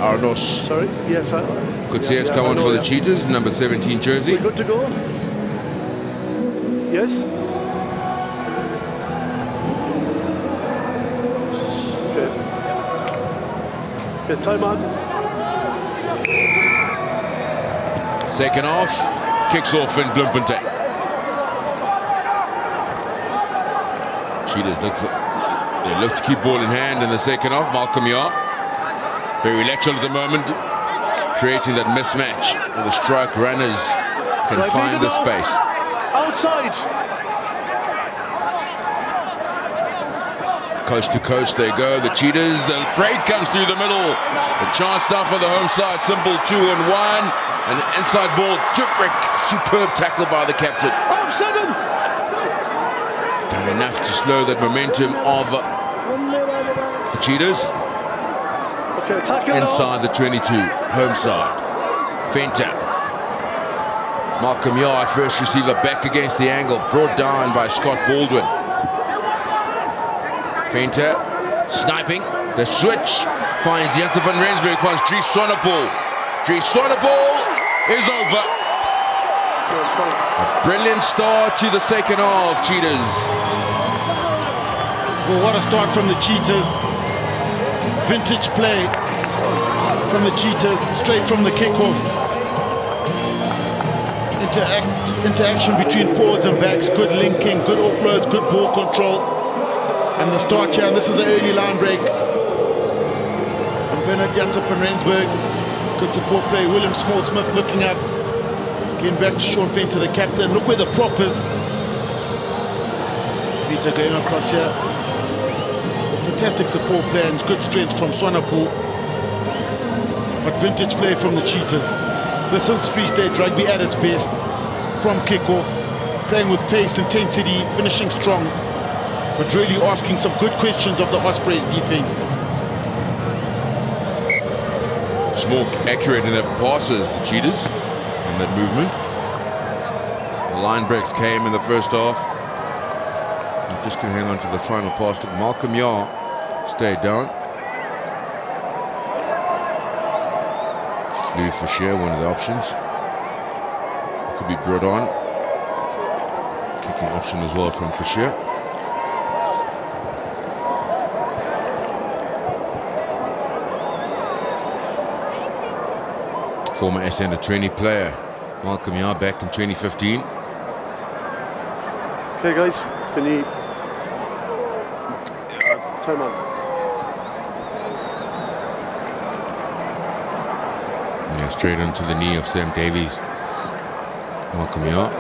Arnos. Sorry, yes. Could see us come on for the Cheetahs, number 17 jersey. We're good to go? Yes? Okay. Okay, time on. Second half. Kicks off in Bloemfontein. Cheetahs look to keep ball in hand in the second half. Malcolm Yar, very electric at the moment, creating that mismatch where the strike runners can find the space. Outside. Coast to coast they go, the Cheetahs. The break comes through the middle. The chance now for the home side. Simple 2-1. And an inside ball, Duprick, superb tackle by the captain. Off 7! It's done enough to slow that momentum of the Cheetahs. Okay, tackle inside the 22, home side. Fenter. Malcolm Yar, first receiver, back against the angle, brought down by Scott Baldwin. Fenter, sniping, the switch, finds Jente van Rensburg, finds Dries Swanepoel. Dries Swanepoel is over. A brilliant start to the second half, Cheetahs. Well, what a start from the Cheetahs. Vintage play, from the Cheetahs, straight from the kickoff. Interaction between forwards and backs, good linking, good offloads, good ball control. And the start here, and this is the early line break from Bernard Janssen van Rensburg. Good support play, William Small-Smith looking up. Getting back to Sean Venter, the captain. Look where the prop is. Venter going across here. Fantastic support play and good strength from Swanepoel. But vintage play from the Cheetahs. This is Free State rugby at its best. From kickoff, playing with pace, intensity, finishing strong, but really asking some good questions of the Ospreys defense. It's more accurate in their passes, the Cheetahs, in that movement. The line breaks came in the first half. I'm just going to hang on to the final pass. Look, Malcolm Yar stayed down. Louis Fisher, one of the options. Could be brought on. Kicking option as well from Fisher. Former SA Under-20 player Malcolm Yar back in 2015. Okay, guys, can you time out? Yeah, straight onto the knee of Sam Davies. Malcolm Yar.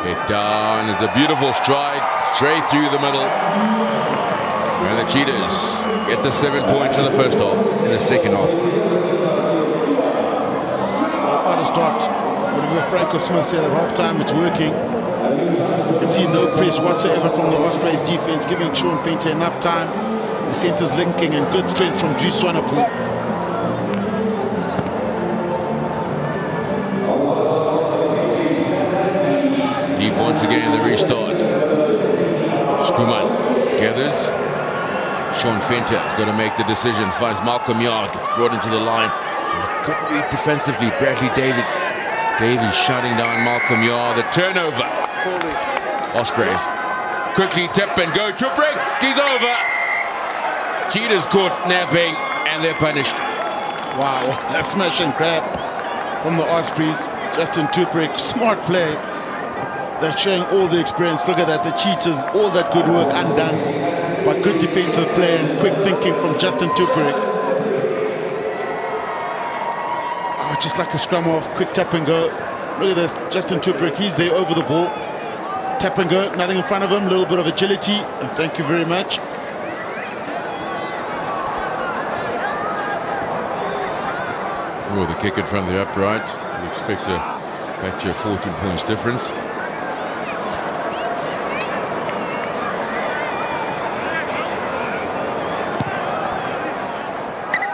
Hit down, it's a beautiful strike, straight through the middle. And the Cheetahs get the 7 points in the first half, in the second half. Quite a start. Whatever Franco Smith said at half-time, it's working. You can see no press whatsoever from the Ospreys defense, giving Sean Venter enough time. The centers linking and good strength from Dries Swanepoel. Once again, the restart. Skuman gathers. Sean Venter has got to make the decision. Finds Malcolm Yar, brought into the line. Good read defensively. Bradley Davies. Davies shutting down Malcolm Yar. The turnover. Ospreys quickly tip and go. Tuprick, he's over. Cheetahs caught napping and they're punished. Wow, a smash and grab from the Ospreys. Justin Tuprick, smart play. They're showing all the experience. Look at that, the Cheetahs, all that good work undone by good defensive play and quick thinking from Justin Tuprick. Oh, just like a scrum off, quick tap and go. Look at this, Justin Tuprick, he's there over the ball. Tap and go, nothing in front of him, a little bit of agility, and thank you very much. Oh, the kick in front of the upright. You expect back to a 14 points difference.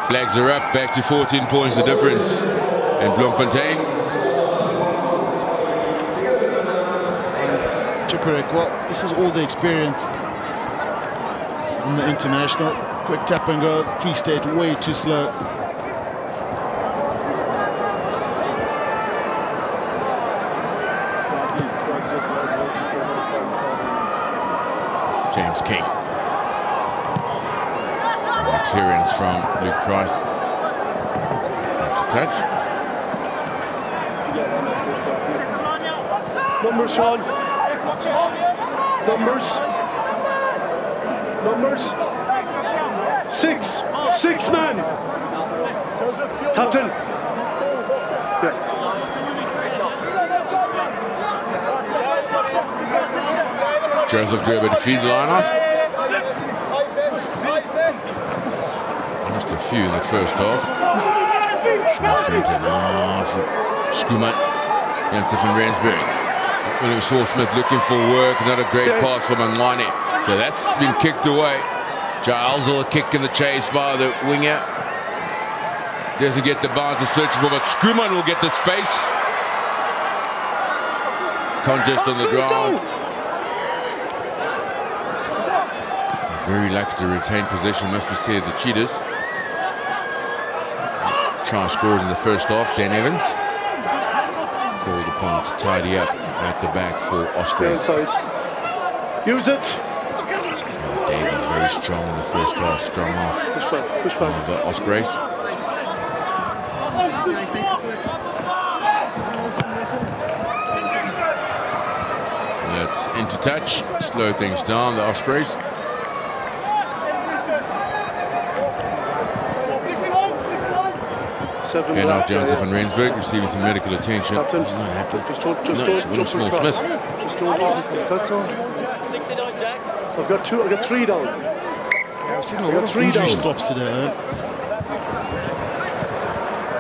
Flags are up, back to 14 points the difference. And Bloemfontein. Tuprick, well, this is all the experience on the international. Quick tap and go, Free State way too slow. James King. Clearance from Luke Price. To touch. Numbers, Sean. Numbers. Six man. Captain. Yeah. Joseph Gerber to feed the line out. Just a few in the first half. Sean Venter now for Skuman. Janssen van Rensburg. William Smith looking for work. Not a great pass from Angwane. So that's been kicked away. Giles will kick in the chase by the winger. Doesn't get the bounce, searching for, but Skuman will get the space. Contest on the ground. Very lucky to retain possession, must be said, the Cheetahs. Try scores in the first half. Dan Evans called upon to tidy up at the back for Ospreys. Use it. Davies very strong in the first half. Strong off. Push back. Of the Ospreys. Let's into touch. Slow things down, the Ospreys. And now Johnson van Rensburg receiving some medical attention. Captain, Just don't jump across. Just don't jump. That's all. 69, Jack. I've got 3 down. I've seen a lot of injury stops today.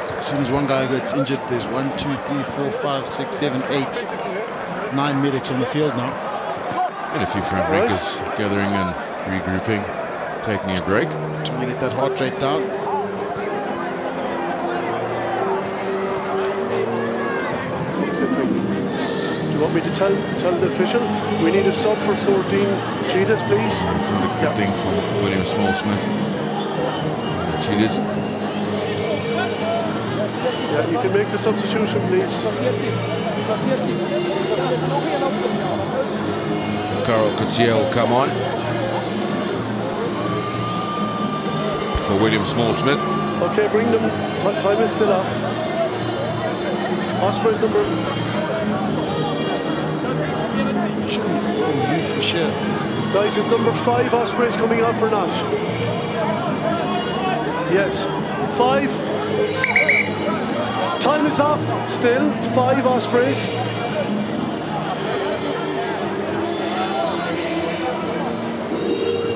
So as soon as one guy gets injured, there's 1, 2, 3, 4, 5, 6, 7, 8, 9 medics on the field now. And a few front breakers gathering and regrouping, taking a break. Trying to get that heart rate down. Do you want me to tell the official? We need a sub for 14 Cheetahs, please. Good thing from William Small-Smith. The Cheetahs. Yeah, you can make the substitution, please. Carl Coetzee will come on for William Small-Smith. Okay, bring them. Time is still up. Ospreys number. Guys, is number 5 Ospreys coming up or not? Yes. 5. Time is off. Still 5 Ospreys.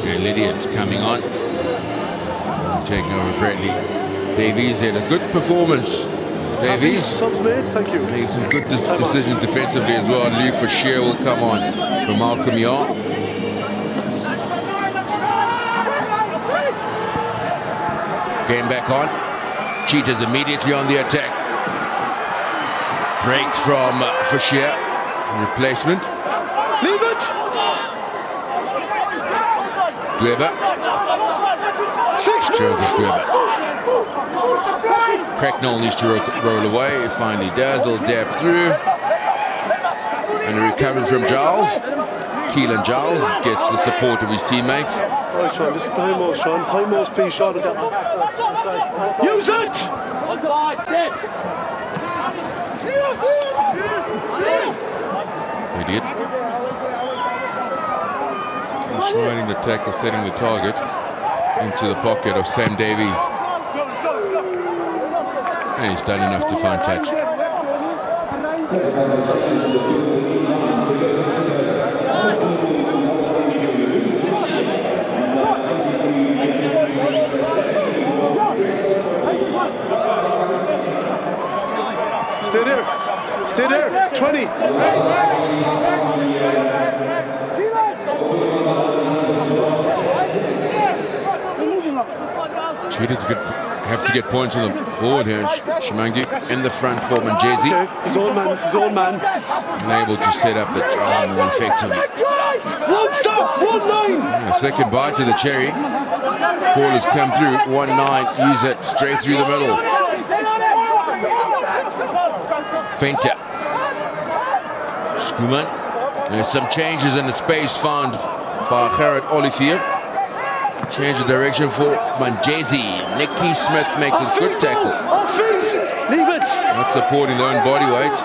Jay Lydiard's coming on. Taking over Bradley Davies. Had a good performance. Davies. Subs made, thank you. Made some good decisions defensively as well. Lee Fisher will come on for Malcolm Yar. Game back on. Cheetahs immediately on the attack. Break from Fisher. Replacement. Leave it! Dweber. 6 Joseph Dweber. Cracknell needs to roll away. He finally does. They'll dab through. And a recovery from Giles. Keelan Giles gets the support of his teammates. All right, Sean, just behind Moss, Sean. Behind Moss, please, Sean. Use it! One side, step. Idiot. Sliding the tackle, setting the target into the pocket of Sam Davies. And he's done enough to find touch. Stay there. Stay there. 20. Cheetahs have to get points on the board here. Shimangi in the front for Manjezi. Okay, his own man. Unable to set up the arm more effectively. 1 stop, 1-9. Second bite to the cherry. Ball has come through. 1-9. Use it straight through the middle. Feinter. Skuman. There's some changes in the space found by Gerard Olivier. Change the direction for Manjezi. Nicky Smith makes a good tackle. Leave it. Not supporting their own body weight.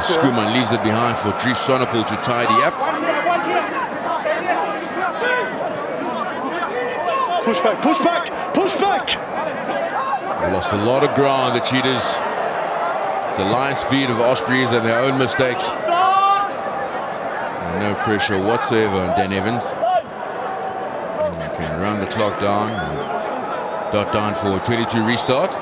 Skuman leaves it behind for Dries Sonnepoel to tidy up. Push back, push back, push back! They lost a lot of ground, the Cheetahs. It's the line speed of Ospreys and their own mistakes. And no pressure whatsoever on Dan Evans. And they can run the clock down and dot down for a 22 restart.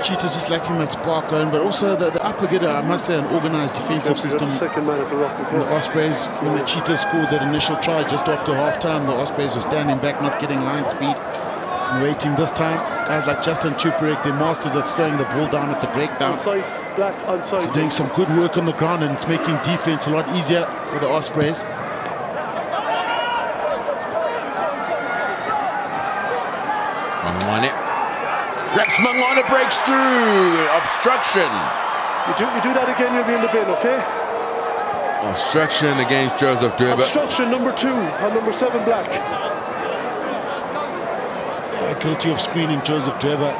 Cheetahs just lacking that spark going, but also the upper getter, I must say, an organised defensive system. Second man at the rock. The Ospreys, when the Cheetahs scored that initial try just after half-time, the Ospreys were standing back, not getting line speed, and waiting. This time, guys like Justin Tuperik, they're masters at slowing the ball down at the breakdown. Onside, Black, onside. So doing some good work on the ground, and it's making defense a lot easier for the Ospreys. Rex Mangwana breaks through. Obstruction. You do that again, you'll be in the bin, okay? Obstruction against Joseph Durba. Obstruction number 2 on number 7, Black. Guilty of screening Joseph Durba.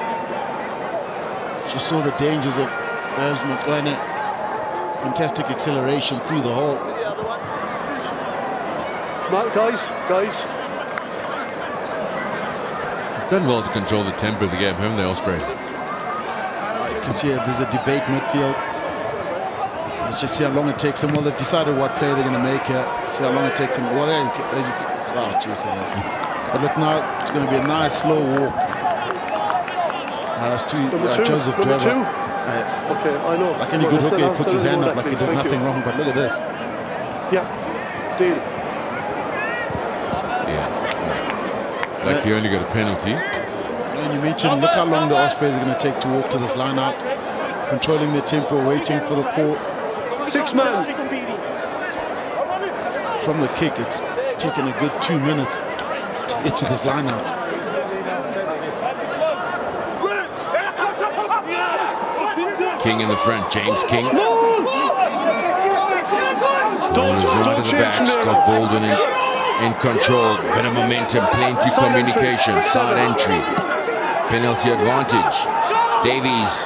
Just saw the dangers of Rams Mangwana. Fantastic acceleration through the hole. Guys. Done well to control the tempo of the game, haven't they, Ospreys? You can see there's a debate midfield. Let's just see how long it takes them. Well, they've decided what play they're going to make here. See how long it takes them. Well, it's out, Jesus. But look now, it's going to be a nice slow walk. That's Joseph Durba. Okay, I know. Like any good hooker, he puts his hand up like he did nothing wrong. But look at this. Yeah, deal. Like he only got a penalty. And you mentioned, look how long the Ospreys are going to take to walk to this line out. Controlling their tempo, waiting for the call. 6 man. From the kick, it's taken a good 2 minutes to get to this line out. King in the front, James King. Don't right at the back, Scott Baldwin in control, bit of momentum, plenty communication, side entry, penalty advantage. Davies,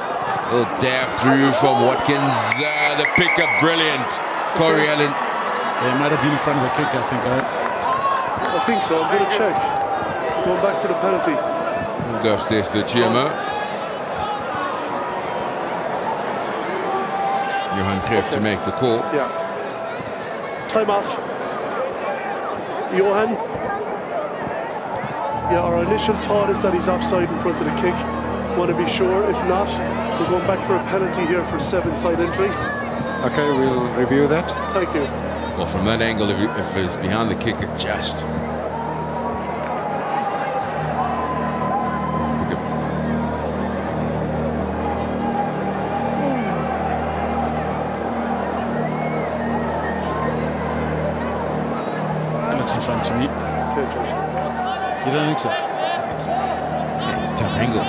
little dab through from Watkins, the pickup brilliant. Corey Allen. They might have been in front of the kick, I think so, I'm going to check. Going back for the penalty. We'll go upstairs to the GMO. Johan Greff to make the call. Yeah. Time off. Johan. Yeah, our initial thought is that he's offside in front of the kick. Want to be sure. If not, we're going back for a penalty here for 7 side entry. Okay, we'll review that. Thank you. Well, from that angle, if it's behind the kick, it just. In front to me. Okay, Josh. You don't think so? It's a tough angle.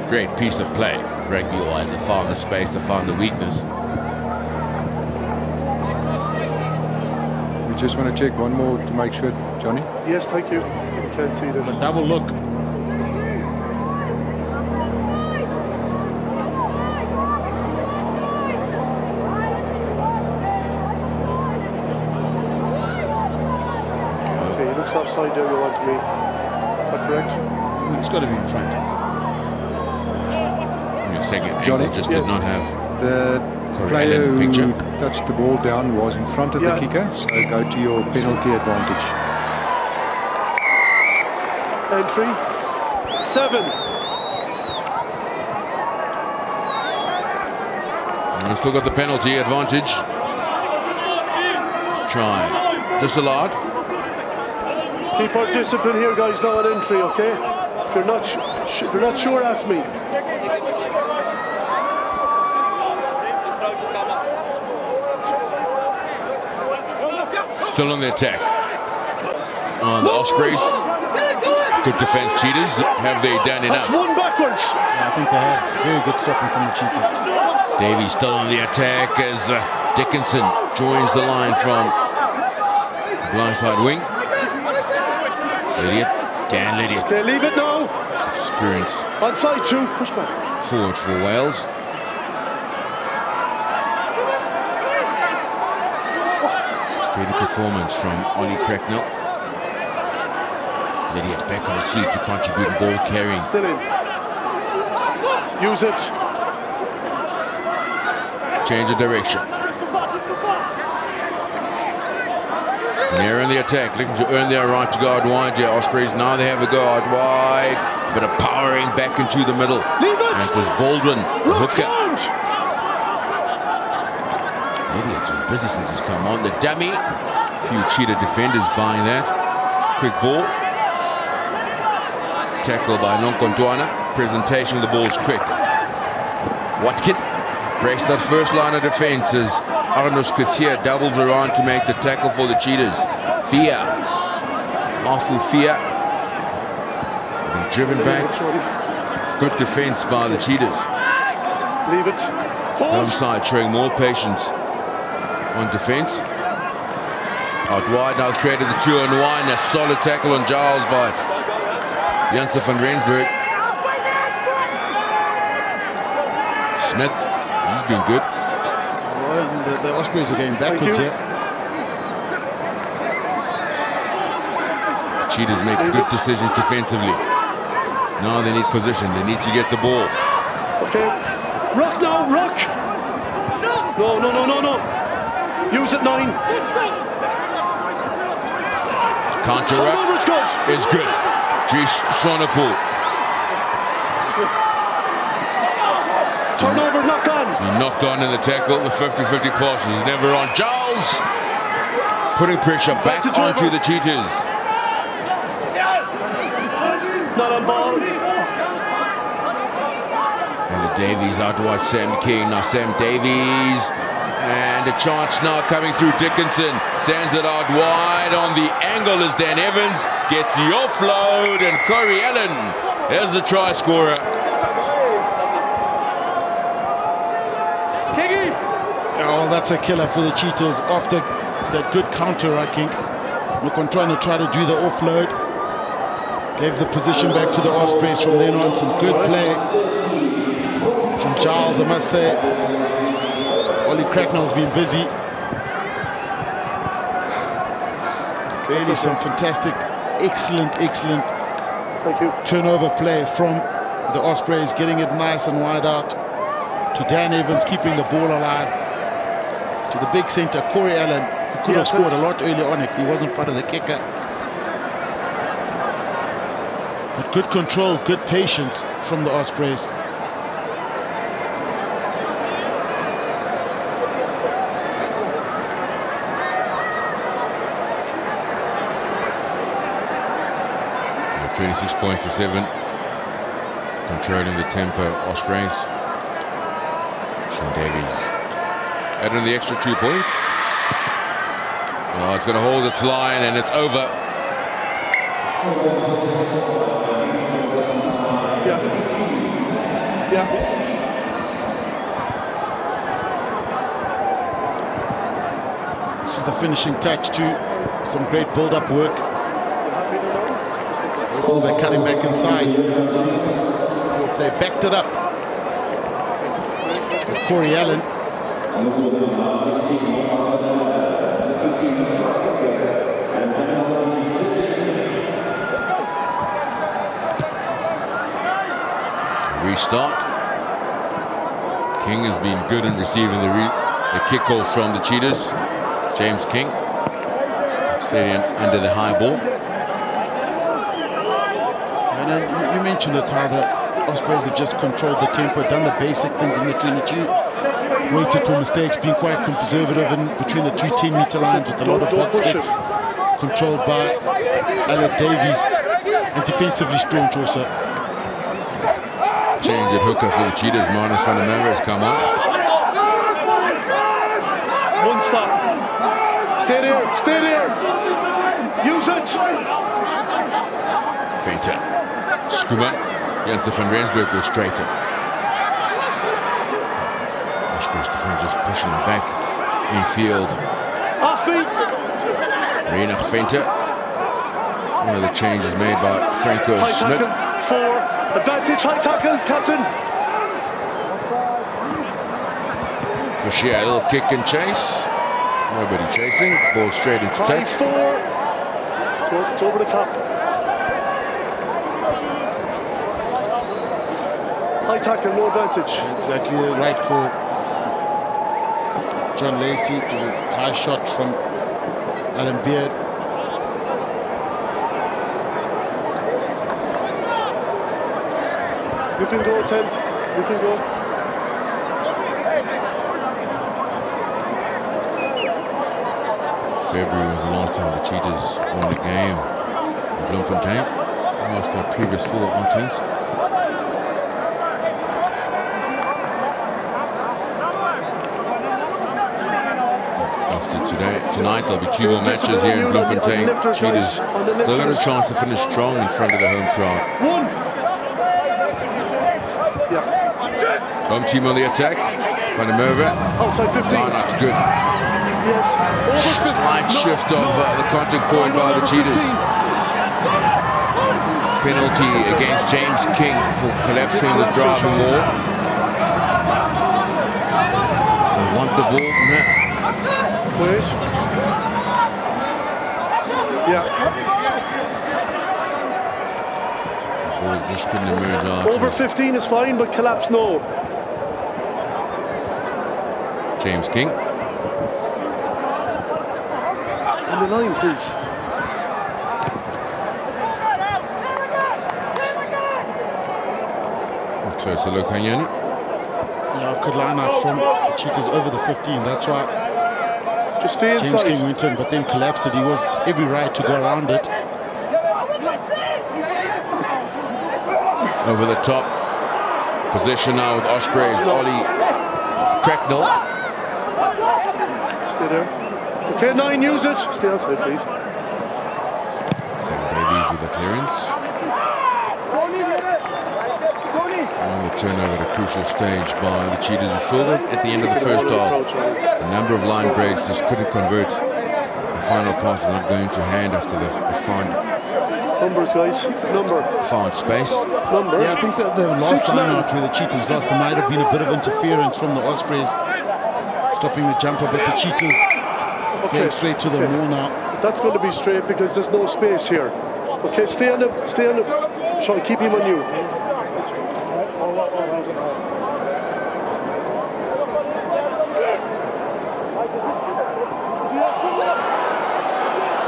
Great piece of play. Rugby-wise, they found the space, they found the weakness. We just want to check one more to make sure, Johnny. Yes, thank you. You can't see this. A double look. Offside there, you want to me. Is that correct? It's got to be in front. Your second Johnny, angle just did not have the player who touched the ball down was in front of the kicker, so go to your penalty advantage. Entry 7. And we've still got the penalty advantage. Try. Disallowed. Keep our discipline here, guys, now on entry, okay? If you're not sure, ask me. Still on the attack. The Ospreys. Good defense, Cheetahs. Have they done enough? That's one backwards. I think they have very good stopping from the Cheetahs. Davies still on the attack as Dickinson joins the line from blindside wing. Lydiard, Dan Lydiard. Okay, leave it now. Experience. Onside 2, push back. Forward for Wales. Steady performance from Ollie Cracknell. Lydiard back on his feet to contribute ball carrying. Still in. Use it. Change of direction. Near in the attack, looking to earn their right to go out wide here. Ospreys now they have a go out wide. Bit of powering back into the middle. Leave it! And it was Baldwin, the hooker. Front. Idiot's been busy since he's come on. The dummy. A few Cheetah defenders buying that. Quick ball. Tackle by Nonkontwana. Presentation of the ball is quick. Watkin breaks that first line of defense as Arno Skritier doubles around to make the tackle for the Cheetahs. Fia. Awful Fia. Been driven back. Good defense by the Cheetahs. Leave it. Home side showing more patience on defense. Out wide now, created the 2-on-1. A solid tackle on Giles by Janse van Rensburg. Smith, he's been good. Well, the Ospreys are going backwards here. Cheetahs make good decisions defensively. Now they need position. They need to get the ball. Okay. Rock now, rock! No, no, no, no, no. Use it 9. Counter up is good. Jish Sonapul. Turnover, knocked on. He knocked on in the tackle. The 50-50 pass is never on. Giles putting pressure back onto the Cheetahs. Not on ball. And the Davies out to watch Sam King. Now Sam Davies. And a chance now coming through Dickinson. Sends it out wide. On the angle is Dan Evans. Gets the offload. And Corey Allen is the try scorer. Oh, that's a killer for the Cheetahs after that good counter-racking. Nonkontwana tried to do the offload. Gave the position back to the Ospreys from then on. Some good play from Giles, I must say. Ollie Cracknell's been busy. Really some fantastic, excellent turnover play from the Ospreys, getting it nice and wide out to Dan Evans, keeping the ball alive. To the big centre, Corey Allen, who could have scored a lot earlier on if he wasn't part of the kicker. But good control, good patience from the Ospreys. And 26 points to 7. Controlling the tempo, Ospreys. Sean Davies. Adding the extra 2 points. Oh, it's going to hold its line and it's over. Yeah. This is the finishing touch to some great build-up work. They're cutting back inside. They backed it up. Corey Allen. Restart. King has been good in receiving the kickoff from the Cheetahs. James King staying under the high ball. And you mentioned it, how the Ospreys have just controlled the tempo, done the basic things in the 22. Waited for mistakes, been quite conservative in between the 2 10-meter lines with a lot of box hits, controlled by Alec Davies, and defensively staunch also. Change at hooker for the Cheetahs. Marnus van der Merwe has come on. One stop. Stay there, stay there. Use it. Feinter. Skuman. Janse van Rensburg goes straighter. Ospreys defense just pushing him back in field. Off feet. Reinach Feinter. One of the changes made by Franco High Smith. tackle, 4. Advantage, high tackle, captain. Fisher, a little kick and chase. Nobody chasing. Ball straight into High tape. 4. It's over the top. High tackle, no advantage. Exactly the right call. John Lacey, it was a high shot from Alan Beard. You can go, Tim. You can go. February was the last time the Cheetahs won a game in Bloemfontein. Lost their previous 4 outings. Tonight there'll be 2 more matches here in Bloemfontein. Cheetahs still got a chance to finish strong in front of the home crowd. Home team on the attack. Van der Merwe. Outside 15. Oh, that's good. Yes. Slight shift of the contact point by the Cheetahs. Penalty against James King for collapsing the driving wall. They want the ball now. Wait. Yeah. Ball just couldn't emerge out. Over 15 is fine, but collapse no. James King. On the line, please. A closer look, Hanyani. Yeah, good line out from the Cheetahs over the 15. That's why just stay inside. James King went in, but then collapsed it. He was every right to go around it. Over the top. Position now with Ospreys. Ollie Cracknell. Stay there. Okay, 9, use it. Stay outside, please. Davies with the clearance. And the turnover at a crucial stage by the Cheetahs. You saw that at the end of the first half. A number of line breaks just couldn't convert. The final pass is not going to hand after the found numbers, guys. Number. Found space. Number. Yeah, I think that the last line out where the Cheetahs lost, there might have been a bit of interference from the Ospreys stopping the jumper, but the Cheetahs going straight to the wall now. That's going to be straight because there's no space here. Okay, stay on the. Sean, keep him on you.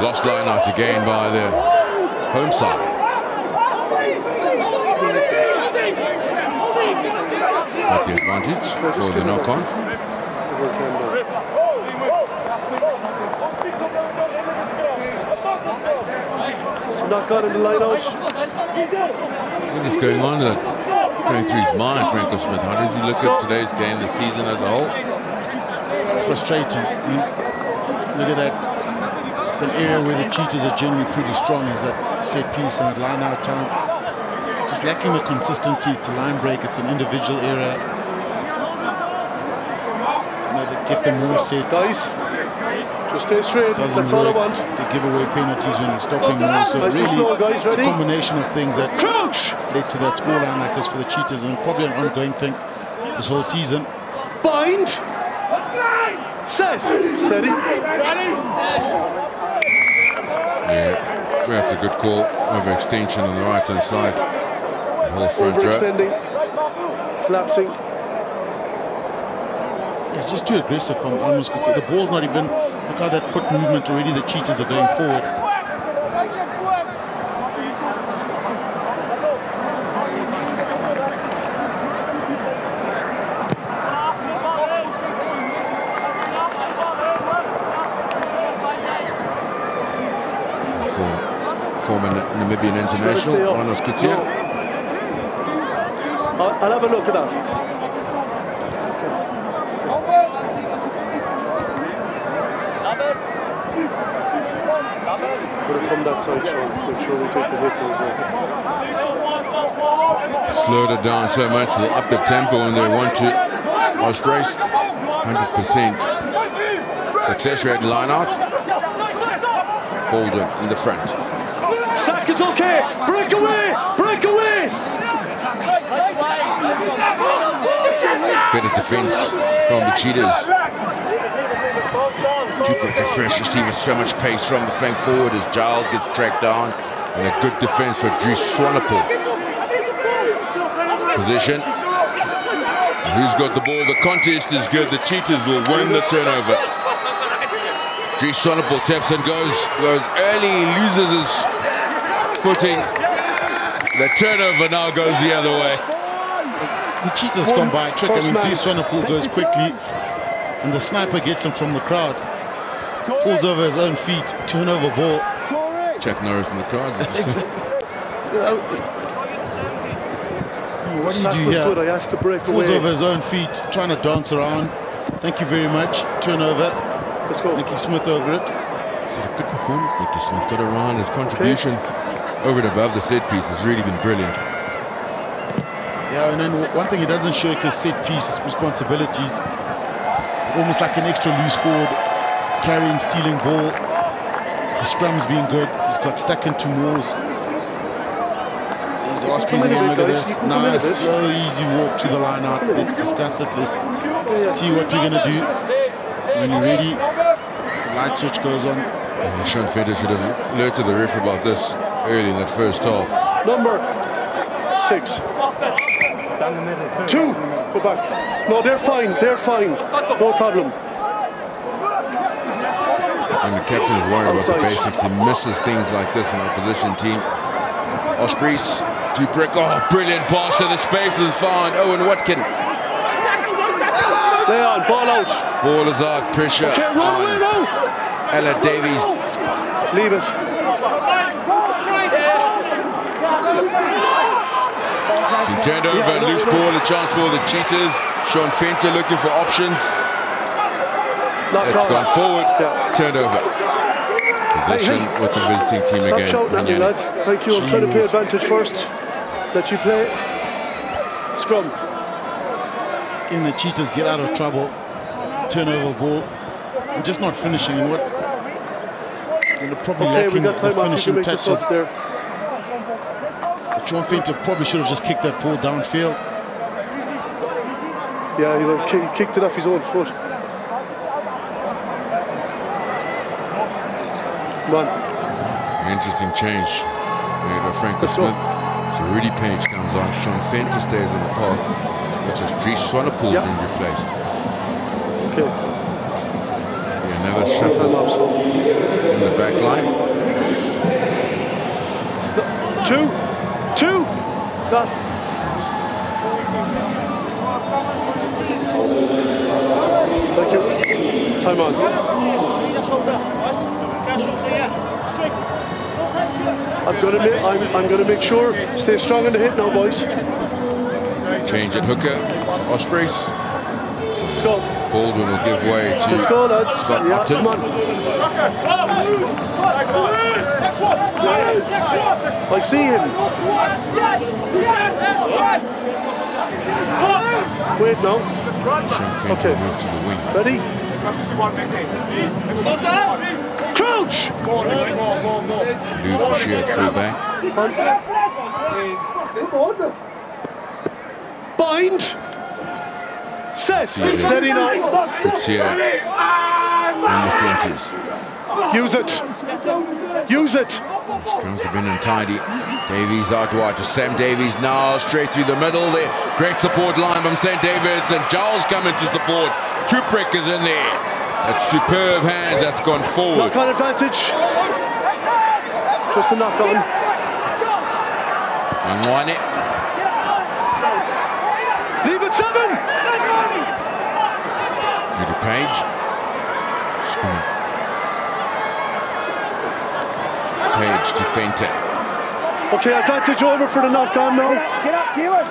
Lost line out again by the home side. Got the advantage for the knock-on. So not got in the line out. What is going on there? Going through his mind, Franco Smith. How does he look at today's game, the season as a whole? Frustrating. Look at that. It's an area where the Cheetahs are generally pretty strong, is that set piece and at line out time. Just lacking the consistency. It's a line break, it's an individual area. They get them more set. Guys, just stay straight. That's all I want. They give away penalties when they're stopping more. So nice really, slow, guys. Ready? It's a combination of things that led to that scoreline like this for the Cheetahs, and probably an ongoing thing this whole season. Bind. Set. Steady. Yeah, that's a good call. Overextension on the right-hand side. The whole front row. Overextending. Collapsing. Yeah, it's just too aggressive from almost. The ball's not even. Look how that foot movement already. The Cheetahs are going forward. Former Namibian international, Arnold Skutia. I'll have a look at that. We're going to come that side, Sean. Make sure we take the hit. Slowed it down so much, they'll up the tempo and they want to. Ospreys, 100% success rate line out. Bolden in the front. Sack is okay. Break away. Break away. Better defense from the Cheetahs. Duplicate first receiver, so much pace from the flank forward as Giles gets tracked down, and a good defense for Dries Swanepoel. Position. And who's got the ball? The contest is good. The Cheetahs will win the turnover. Dries Swanepoel taps and goes early, he loses his footing. The turnover now goes the other way. The Cheetahs come by a trick. I mean, Swanepoel goes quickly, and the sniper gets him from the crowd. Falls over his own feet, turnover ball. Chuck Norris in the crowd. What do you do here? Good. I asked to break Falls away. over his own feet, trying to dance around. Thank you very much. Turnover. Let's go. Nicky Smith over it. It's a good performance. Nicky Smith got around. His contribution over and above the set piece has really been brilliant. Yeah, and then one thing he doesn't show is set piece responsibilities. Almost like an extra loose forward, carrying, stealing ball. The scrum's being good. He's got stuck into Moores. He's Ospreys again. Look at this. Nice, slow, easy walk to the line out. Let's discuss it. Let's see what we're going to do. When you're ready, the light switch goes on. Sean Fender should have alerted the ref about this early in that first half. Number 6. 2. Go back. No, they're fine. They're fine. No problem. And the captain is worried about the basics. He misses things like this in the opposition team. Ospreys to break. Oh, brilliant pass in the space and found Owen Watkin. Lay on, ball out. Ball is out, pressure. Okay, roll away now. Ella Davies. Leave it. He turned over, loose ball, a chance for the Cheetahs. Sean Fenter looking for options. It's gone forward, turned over. Possession with the visiting team Stop again. shouting at me, lads. Thank you. I'm trying to play advantage first. Let you play. Scrum. In the Cheetahs get out of trouble. Turnover ball. And just not finishing. And what? They're probably lacking the finishing touches. Sean Fenter probably should have just kicked that ball downfield. Yeah, he kicked it off his own foot. Come on. An interesting change made by Franco Smith. So Rudy Page comes on. Sean Fenter stays in the park. Which is Dries Swanepoel being replaced. Okay. Another shuffle in the back line. 2. Stop. Thank you. Time on. I'm gonna make sure. Stay strong on the hit now, boys. Change at hooker. Ospreys. Let's go. Baldwin will give way to. Let's go, lads. Yeah, come on. I see him. Wait now. Okay. Move to the wing. Ready? Crouch! Lou Shear full back. Bind! Set! Steady now. Kutsia in the centres. Use it! Use it! Scrums have been untidy. Davies out wide to Sam Davies now, straight through the middle there. Great support line from St. David's, and Giles coming to support. Tuprick is in there. That's superb hands, that's gone forward. Knock on advantage. Just a knock on. Mangwane. Leave it 7! Through the Page. Scrum. Page to Fenter. Okay, advantage over for the knock on now. Get up, Keelan.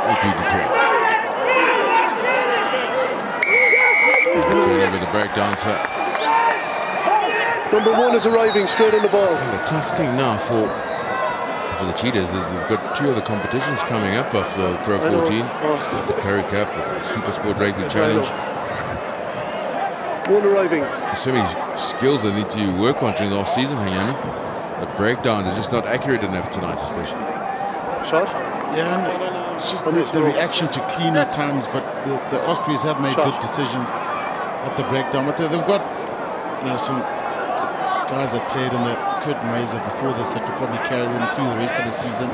Repeat the trick. Turn over the breakdancer. Number 1 is arriving straight on the ball. And the tough thing now for the Cheetahs is they've got 2 other competitions coming up after the Pro 14. The Curry Cup, the Super Sport Rugby Challenge. 1 arriving. There's so many skills they need to work on during the off-season, Hanyani. But breakdown is just not accurate enough tonight, especially. Shot? Yeah, it's just the reaction to clean at times, but the Ospreys have made good decisions at the breakdown. But they've got some guys that played in the curtain raiser before this that could probably carry them through the rest of the season.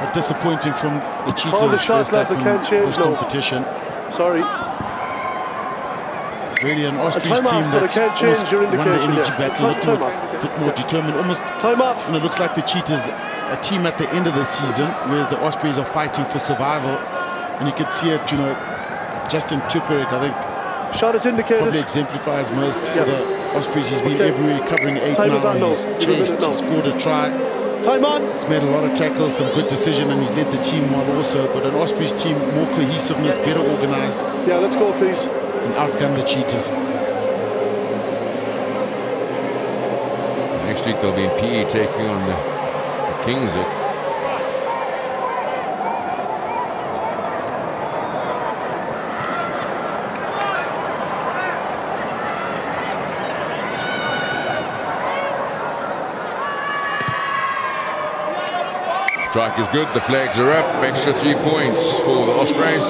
But disappointing from the Cheetahs. All the shots, lads, I can't change this competition. Sorry. Really an Ospreys team that can't change your won the indication. energy battle, a bit more determined. Almost time off. And it looks like the Cheetahs a team at the end of the season, whereas the Ospreys are fighting for survival. And you can see it, you know, Justin Tuperik, I think, shot is indicated. Probably exemplifies most for the Ospreys. He's been everywhere, covering 8 now. He's chased, he scored a try. Time on. He's made a lot of tackles, some good decision, and he's led the team well also. But an Ospreys team, more cohesiveness, better organised. Yeah, let's go, please. And outgun the Cheetahs. Next week they'll be in PE taking on the Kings. Strike is good, the flags are up, extra 3 points for the Ospreys.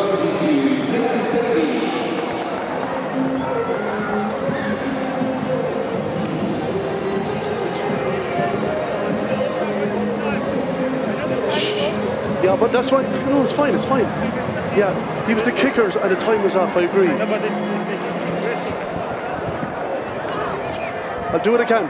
Yeah, but that's why, no, it's fine, it's fine. Yeah, he was the kickers and the time was off, I agree. I'll do it again.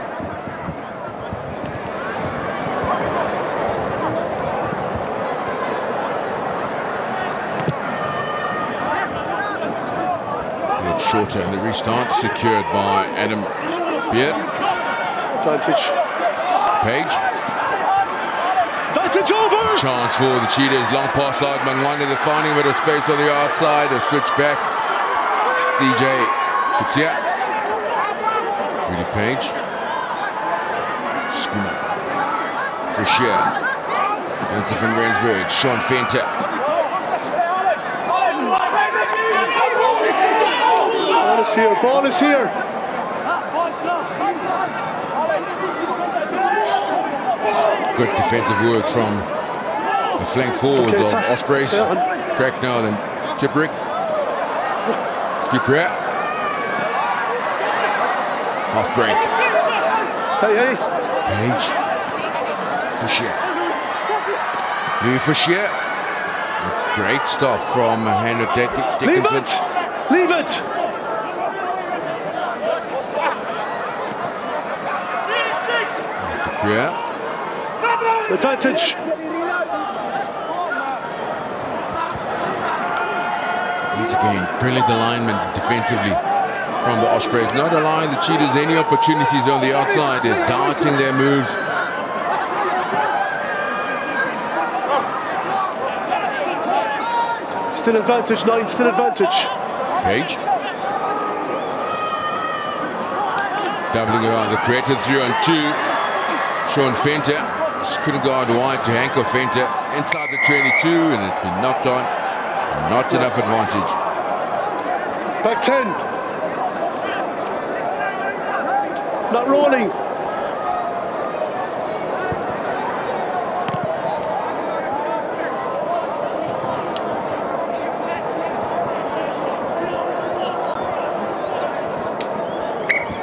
Shorter and the restart secured by Adam Beard. Advantage. Page. Advantage over! Chance for the Cheetahs. Long pass out, Mangwane. They're finding a bit of space on the outside. They switch back. CJ Kutia. Really Page. Schooner. Fischer. Into van Rensburg. Sean Fenter. Ball is here, ball is here. Good defensive work from the flank forwards of Ospreys. Cracknell and Tipperick. Dupree. Half break. Hey, hey. Page. Fischer. Louis Fischer. A great stop from Hannah Dickinson. Leave it! Leave it! Yeah. Advantage. Once again, brilliant alignment defensively from the Ospreys. Not allowing the Cheetahs any opportunities on the outside. They're darting their moves. Still advantage, 9, still advantage. Page. Doubling around the created 3 on 2. Sean Fenter just couldn't go out wide to Hanko Fenter inside the 22, and it's been knocked on. Not enough advantage. Back 10. Not rolling.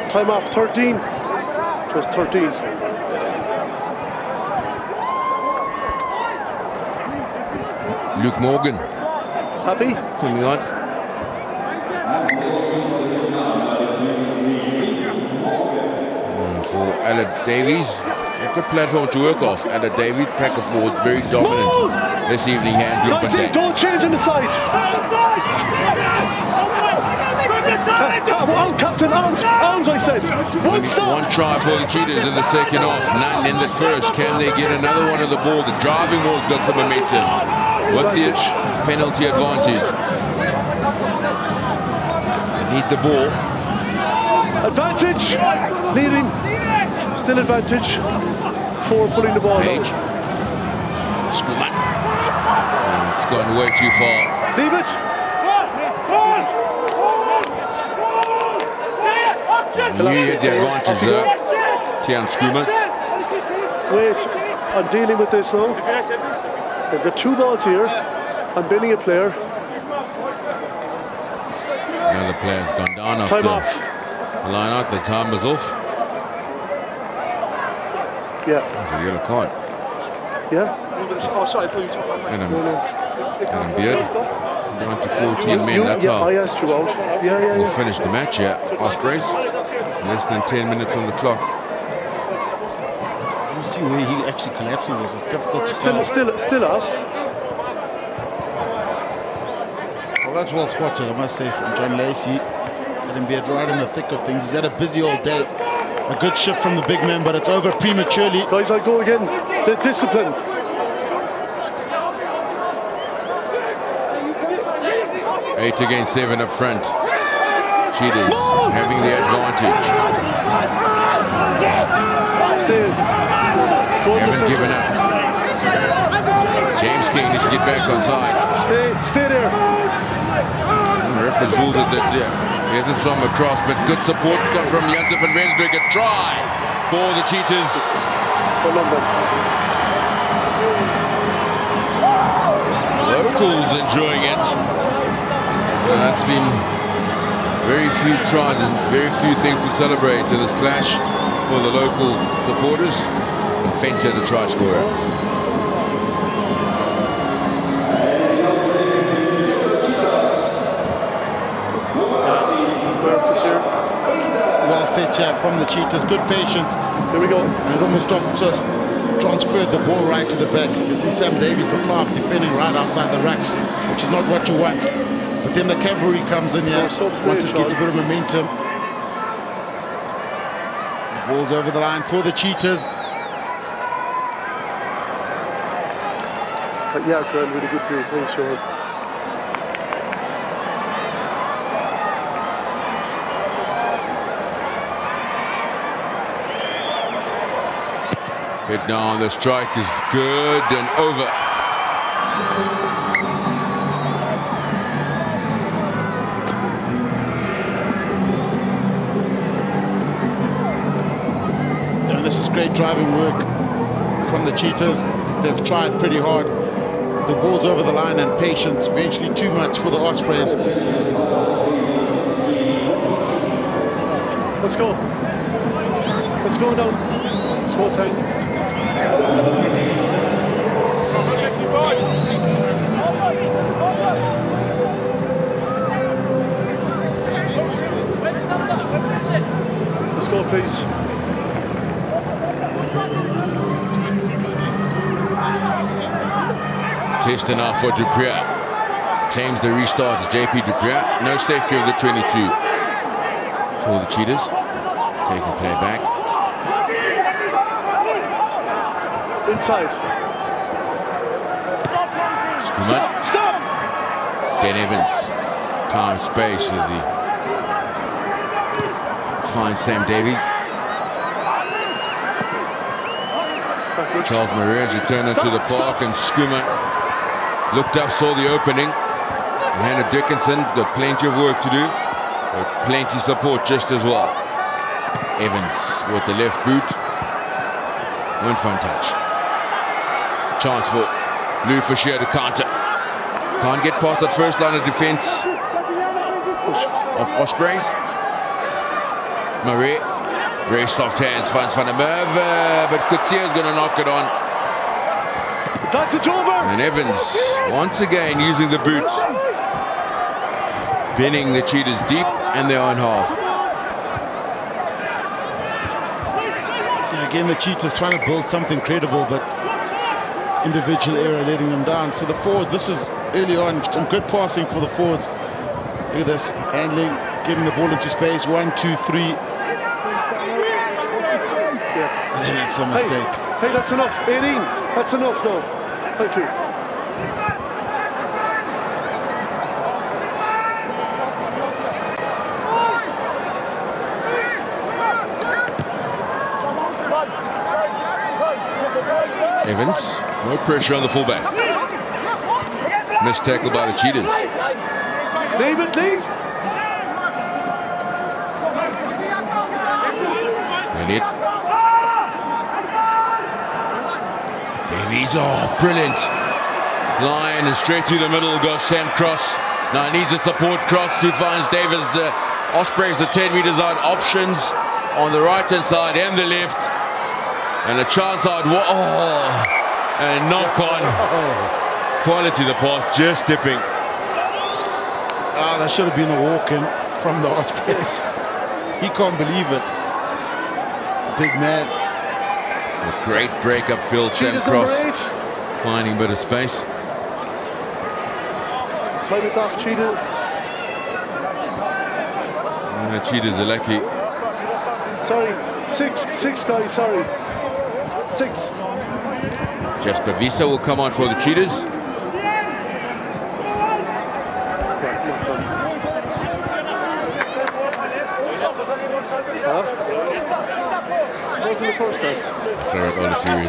Time off, 13. Just 13. Luke Morgan. Happy? Coming on. For Ella Davies. A good platform to work off. Ella Davies, cracker forward, very dominant this evening. Hand 19, don't change on the side. Out, captain, out, I said. One try for the Cheetahs in the second half. 9 in the first. Can they get another one on the ball? The driving ball's got some momentum. What the penalty advantage? They need the ball. Advantage. Leading. Still advantage. 4 pulling the ball Page. Schoolman. It's gone way too far. Leave it. You get the advantage there. Tian Schoolman. Wait, I'm dealing with this now. They've got 2 balls here. I'm bending a player. Another player's gone down after time off. The line out. The time was off. Yeah. That's a yellow card. Yeah. Oh, sorry, I thought you took Adam Beard. Down to 14 men. That's yeah, how I asked you out. Yeah. we'll finish the match here. Ospreys. Less than 10 minutes on the clock. See where he actually collapses this. It's difficult to tell. Still off. Well, that's well spotted, I must say, from John Lacey. Let him be right in the thick of things. He's had a busy all day. A good shift from the big man, but it's over prematurely. Guys, I go again. The discipline. 8 against 7 up front. Cheetahs having the advantage. Stay. Haven't given up. James King needs to get back on side. Stay there. The referee ruled that here's a from across, but good support come from Janssen van Rensburg. A try for the Cheetahs. Locals enjoying it. That's been very few tries and very few things to celebrate in this clash for the local supporters. Fenter, the try scorer. Well set here from the Cheetahs. Good patience. Here we go. And it almost transferred the ball right to the back. You can see Sam Davies, the flop, defending right outside the rack, which is not what you want. But then the cavalry comes in here once it gets a bit of momentum. The ball's over the line for the Cheetahs. Yeah, Graham, really good view. Thanks, Sean. Hit down, the strike is good and over. And this is great driving work from the Cheetahs. They've tried pretty hard. The ball's over the line and patience, eventually too much for the Ospreys. Let's go. Let's go now. Let's go, Tank. Let's go, please. Test enough for Duprier. Claims the restart is JP Duprier. No safety of the 22 for the Cheetahs. Taking play back. Inside. Stop! Dan Evans. Time, space as he finds Sam Davies. Charles Maria returned into the park, and Skuma looked up, saw the opening. And Hannah Dickinson got plenty of work to do, but plenty support just as well. Evans with the left boot. One front touch. Chance for Lou Fisher to counter. Can't get past that first line of defense of Ospreys. Marie, very soft hands, finds Van der Merwe, but Kutsio's going to knock it on. Advantage over! And Evans, once again, using the boot. Pinning the Cheetahs deep in their own half. Yeah, again, the Cheetahs trying to build something credible, but individual error letting them down. So the forwards, this is early on, some good passing for the forwards. Look at this, handling, getting the ball into space, 1, 2, 3. And then it's a mistake. Hey, that's enough. 18. That's enough now. Thank you. Evans, no pressure on the fullback. Missed tackle by the Cheetahs. Leave it, leave. And it. Davies, oh, brilliant. Line and straight through the middle goes Sam Cross. Now he needs a support cross who finds Davis. The Ospreys are 10 meters out. Options on the right hand side and the left. And a chance out. Oh, and knock on. Quality the pass, just dipping. Ah, that should have been a walk-in from the Ospreys. He can't believe it. Big man. A great break upfield, Sam Cross, finding a bit of space. Time is off, Cheetah. And the Cheetahs are lucky. Sorry, six guys, sorry. 6. Jasper Visa will come on for the Cheetahs. Wasn't the first time. Sorry, Olivier is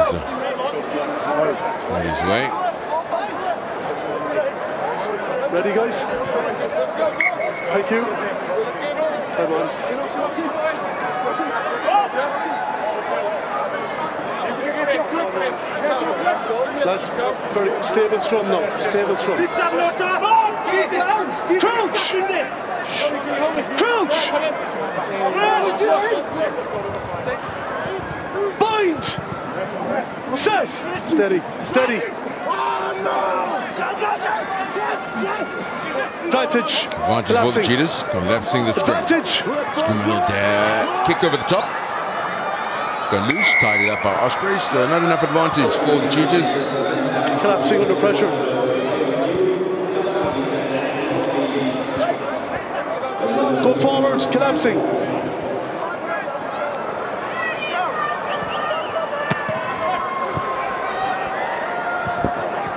on his way. Ready, guys? Thank you. Come on. Lads, very stable scrum now. Stable scrum. Crouch! Crouch! Bind! Set! Steady, steady. Advantage. Advantage for the Cheetahs, collapsing the scrum. Advantage. Scrum kick over the top. It's gone loose, tied it up by Ospreys, so not enough advantage for the Cheetahs. Collapsing under pressure. Go forward, collapsing.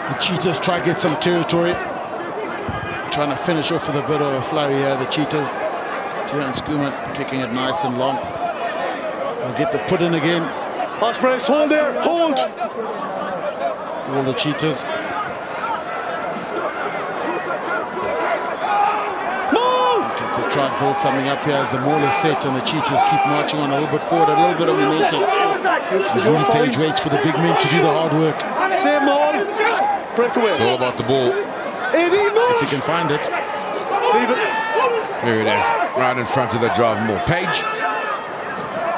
The Cheetahs try to get some territory. Trying to finish off with a bit of a flurry here, the Cheetahs. Tian Skuman kicking it nice and long. They'll get the put in again. Ospreys, hold there, hold! All the Cheetahs. Move! Okay, they try and build something up here as the maul is set and the Cheetahs keep marching on a little bit forward, a little bit of momentum. As Rooney Page waits for the big men to do the hard work. Same maul. Breakaway. It's all about the ball. Eddie, If you can find it. leave it. There it is, right in front of the drive more. Page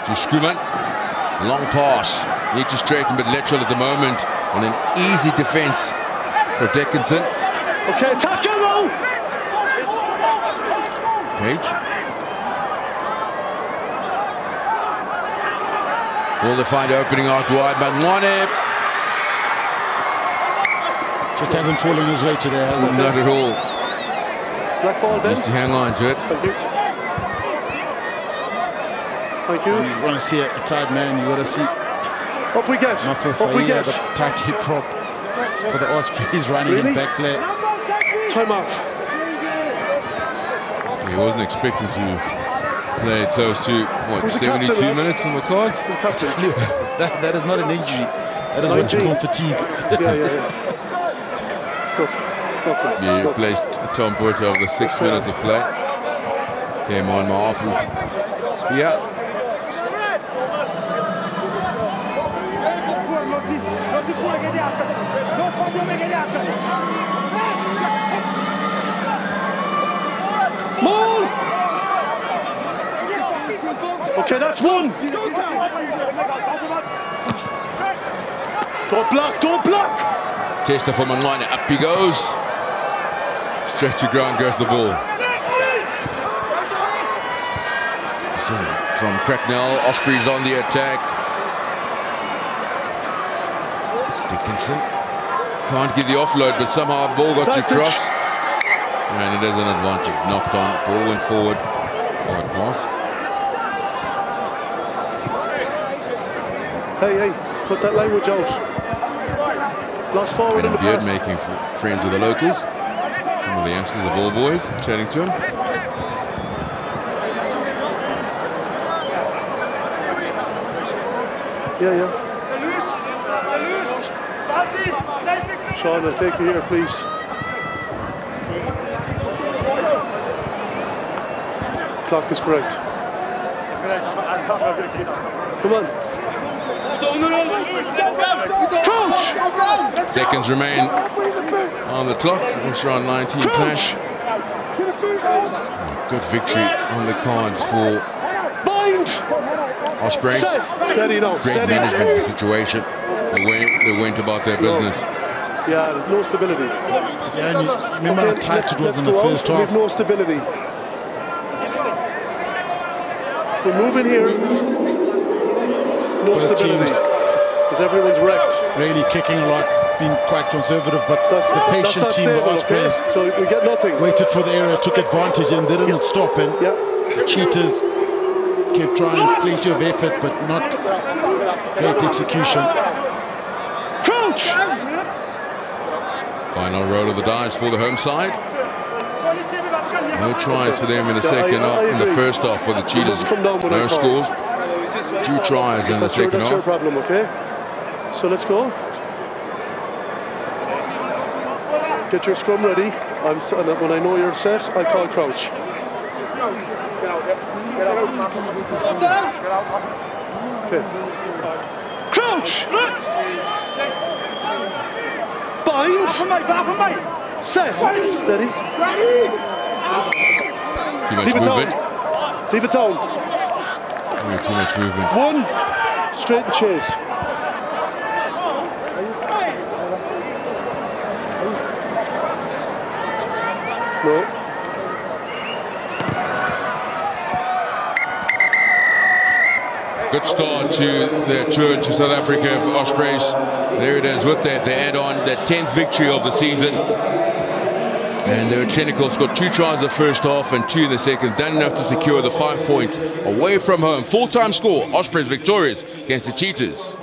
to Skuman. Long pass. Need to straighten, but lateral at the moment. And an easy defense for Dickinson. Okay, tackle now. Page. Will they find opening out wide? But Mwane, Just hasn't fallen his way today, has it? not at all. Black ball, Ben. Needs to hang on to it. Thank you. Thank you. When you want to see a tight man, you got to see Up we get. Up we get. tight hip prop for the Ospreys running Really? in back play. Time off. He wasn't expecting to play close to, what, Who's the 72 captain, lads? minutes on the cards? The captain. That is not an injury. That is what you call fatigue. Yeah. Go. Nothing. Yeah, he Nothing. placed Tom Porter over the 6 minutes of play. Came on more often. Yeah. Maul! Okay, that's one. Don't block, don't block. Tester from online, up he goes. Straight to ground goes the ball. From Cracknell, Ospreys on the attack. Dickinson can't get the offload, but somehow the ball got to cross. And it is an advantage. Knocked on, ball went forward. Forward pass. Hey, put that language out. Lost forward in the Beard pass. making friends with the locals. Some of the youngsters, the ball boys, chatting to him. Yeah. Sean, I'll take you here, please. Clock is correct. Come on. Crouch! Seconds remain on the clock. Sean 19 clash. Good victory on the cards for Bind! Ospreys. Set. Steady now. Great Steady. management of the situation. They went about their business. Yeah, there's no stability. Yeah, and you remember how tight it was in the go first out. We half. have no stability. We're moving here. No Both stability. teams because everyone's wrecked. Really kicking a lot, being quite conservative, but the patient team, the Ospreys, so we get nothing. Waited for the error, took advantage, and they didn't stop. And the Cheetahs kept trying, plenty of effort, but not great execution. Crouch! Final roll of the dice for the home side. No tries for them in the in the first half for the Cheetahs. No scores. 2 tries in the second half. That's your problem, okay? So let's go. Get your scrum ready. When I know you're set, I call crouch. Okay. Crouch! Bind! Set! Steady. Too much movement. Leave it down. Too much movement. 1. Straight and chase. No. Good start to their tour to South Africa for Ospreys. There it is with that. They add on the 10th victory of the season. And their clinical scored 2 tries in the first half and 2 in the second. Done enough to secure the 5 points away from home. Full-time score, Ospreys victorious against the Cheetahs.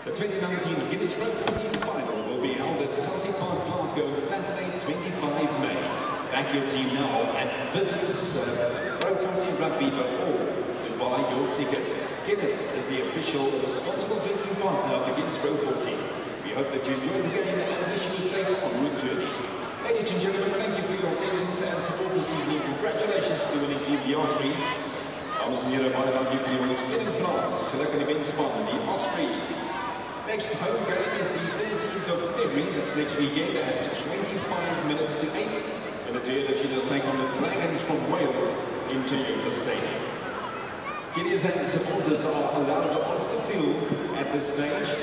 The 2019 Guinness Pro 14 final will be held at Celtic Park, Glasgow, Saturday, 25 May. Back your team now and visit Pro14rugby.org to buy your tickets. Guinness is the official responsible drinking partner of the Guinness Pro 14. We hope that you enjoyed the game and wish you a safe en route journey. Ladies and gentlemen, thank you for your attendance and support this evening. Congratulations to the winning team, the Ospreys. Dames en heren, baie dankie vir die ondersteuning vanaand. Geluk in die wenspan, die Ospreys. Next home game is the 13th of February, that's next weekend at 25 minutes to 8. And the Cheetahs take on the Dragons from Wales in Toyota Stadium. Guineas and supporters are allowed onto the field at this stage.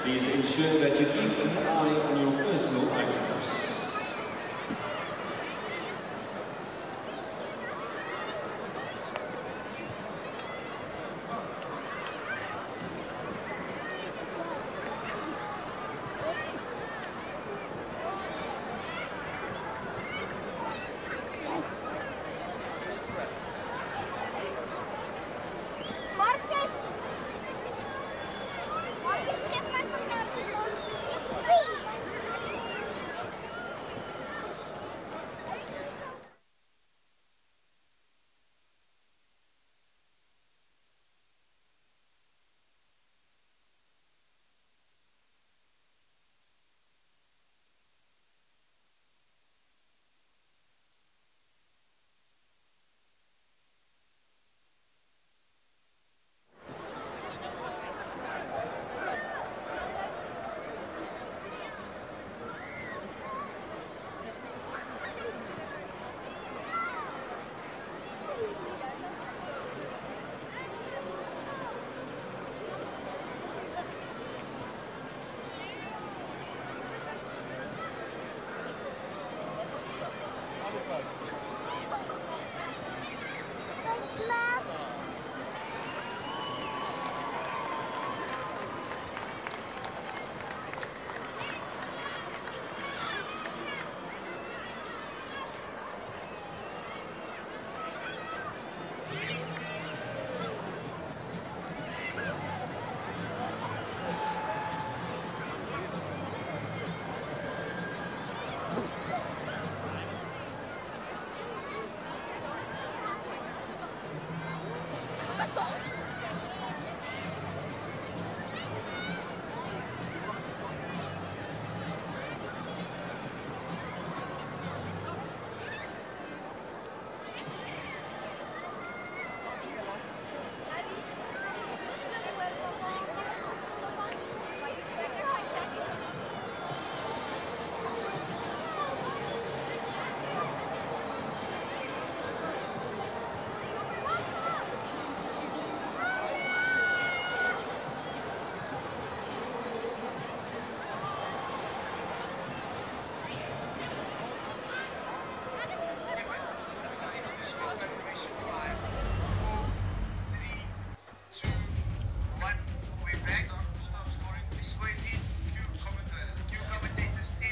Please ensure that you keep an eye on your personal items.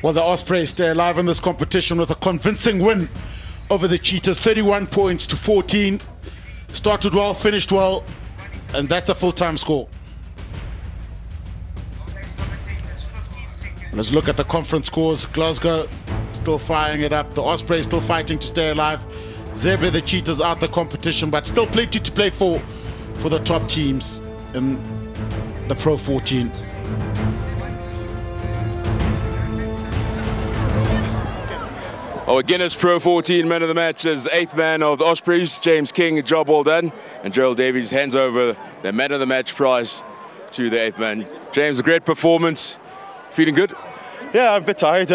Well, the Ospreys stay alive in this competition with a convincing win over the Cheetahs, 31 points to 14. Started well, finished well, and that's a full-time score. Let's look at the conference scores. Glasgow still firing it up. The Ospreys still fighting to stay alive. Zebra, the Cheetahs out the competition, but still plenty to play for the top teams in the Pro 14. Our Guinness Pro 14 man of the match is 8th man of the Ospreys, James King. Job well done. And Gerald Davies hands over the man of the match prize to the 8th man. James, a great performance. Feeling good? Yeah, I'm a bit tired.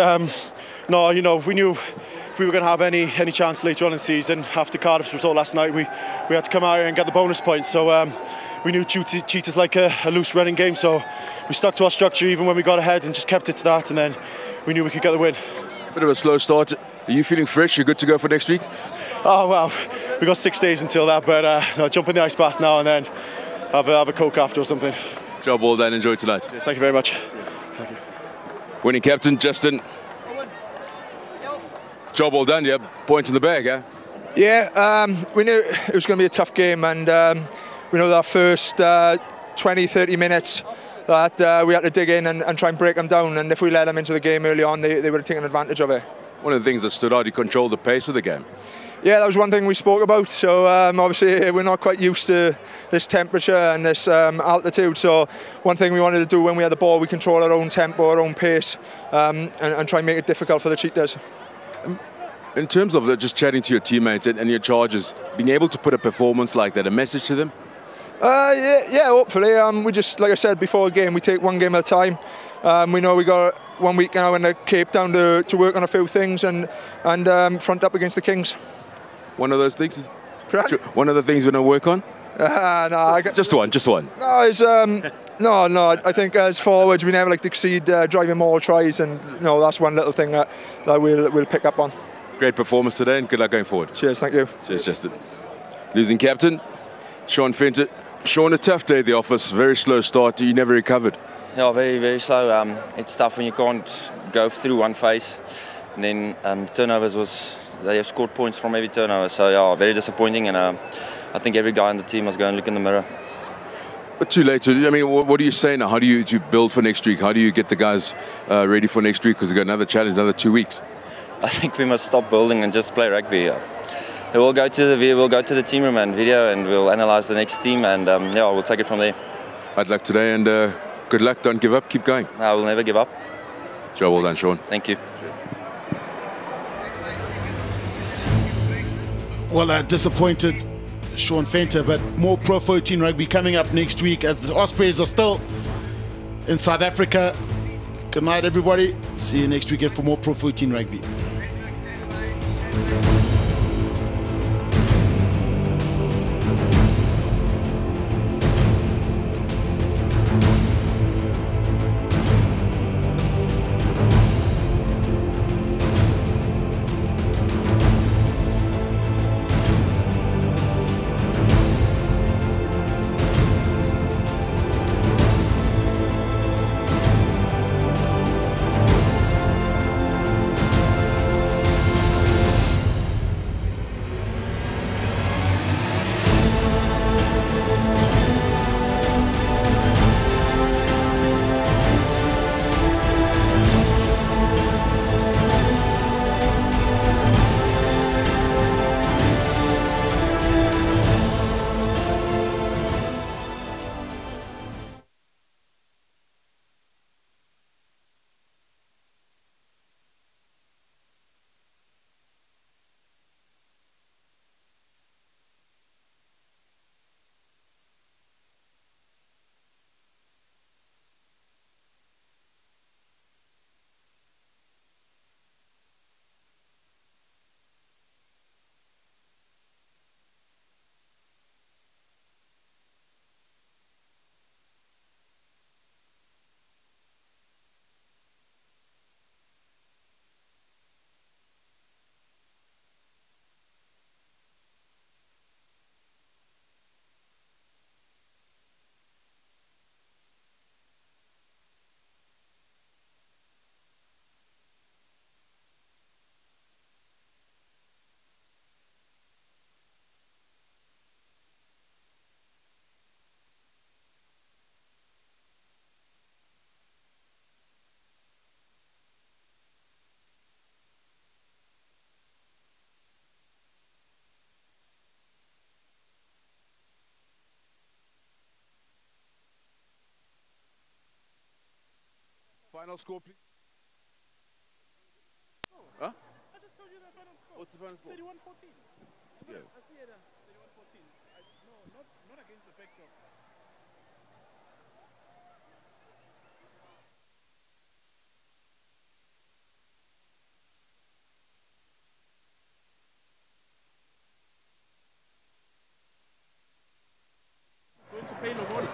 No, you know, we knew if we were going to have any chance later on in the season, after Cardiff's result last night, we had to come out here and get the bonus points. So we knew Cheetahs like a loose running game, so we stuck to our structure even when we got ahead and just kept it to that, and then we knew we could get the win. Bit of a slow start. Are you feeling fresh? You're good to go for next week? Oh, well, we got 6 days until that, but no, jump in the ice bath now and then have a Coke after or something. Job well done. Enjoy tonight. Yes, thank you very much. Thank you. Winning captain, Justin. Job well done, yeah. Points in the bag, huh? Yeah, we knew it was going to be a tough game, and we know that first 20, 30 minutes that we had to dig in and try and break them down, and if we let them into the game early on, they would have taken advantage of it. One of the things that stood out, you controlled the pace of the game. Yeah, that was one thing we spoke about. So obviously we're not quite used to this temperature and this altitude. So one thing we wanted to do when we had the ball, we control our own tempo, our own pace, and try and make it difficult for the Cheetahs. In terms of just chatting to your teammates and your charges, being able to put a performance like that, a message to them? Yeah, hopefully. We just, like I said before a game, we take one game at a time. We know we got 1 week now in the Cape Town to work on a few things and front up against the Kings. One of those things? One of the things we're going to work on? No, just one. No, it's, no. I think as forwards we never like to exceed driving more tries, and no, that's one little thing that we'll pick up on. Great performance today, and good luck going forward. Cheers, thank you. Cheers, Justin. Losing captain, Sean Fenter. Sean, a tough day at the office, very slow start. You never recovered. Yeah, very, very slow. It's tough when you can't go through one phase. And then turnovers they scored points from every turnover. So yeah, very disappointing. And I think every guy on the team must go and look in the mirror. But too late. I mean, what do you say now? How do you build for next week? How do you get the guys ready for next week? Because we've got another challenge, another 2 weeks. I think we must stop building and just play rugby. We'll go to the team room and video, and we'll analyse the next team, and yeah, we'll take it from there. Hard luck today, and good luck. Don't give up. Keep going. I will never give up. Job well done, Sean. Thank you. Cheers. Well, disappointed Sean Fenter, but more Pro 14 rugby coming up next week as the Ospreys are still in South Africa. Good night, everybody. See you next weekend for more Pro 14 rugby. Final score, please. Huh? I just told you the final score. What's the final score? 31-14. Yeah. I see it 31-14. No, not against the backdrop. Going to pay no money.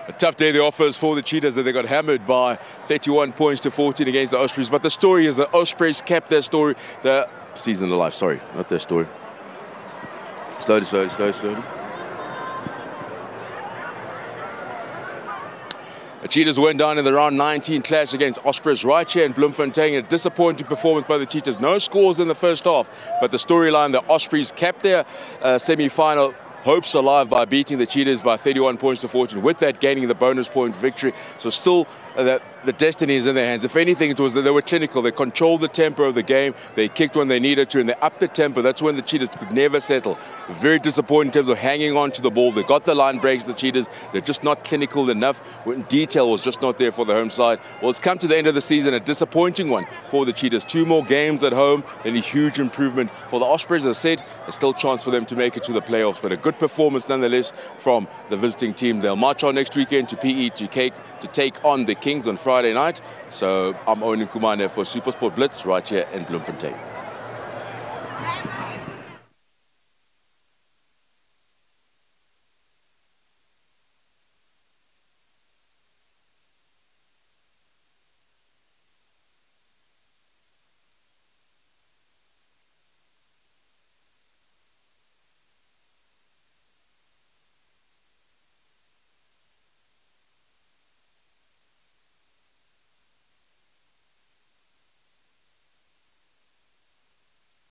A tough day the offers for the Cheetahs, that they got hammered by 31 points to 14 against the Ospreys. But the story is the Ospreys kept their story, the season of their life. Sorry, not their story. Slowly. The Cheetahs went down in the round 19 clash against Ospreys right here in Bloemfontein. A disappointing performance by the Cheetahs. No scores in the first half, but the storyline, the Ospreys kept their semi-final hopes alive by beating the Cheetahs by 31 points to 14, with that gaining the bonus point victory. So still the destiny is in their hands. If anything, it was that they were clinical. They controlled the tempo of the game. They kicked when they needed to, and they upped the tempo. That's when the Cheetahs could never settle. Very disappointing in terms of hanging on to the ball. They got the line breaks, the Cheetahs. They're just not clinical enough. When detail was just not there for the home side. Well, it's come to the end of the season, a disappointing one for the Cheetahs. 2 more games at home, then a huge improvement for the Ospreys. As I said, there's still a chance for them to make it to the playoffs, but a good performance nonetheless from the visiting team. They'll march on next weekend to PE to take on the Kings on Friday night. So I'm Owen Nkumane for SuperSport Blitz right here in Bloemfontein.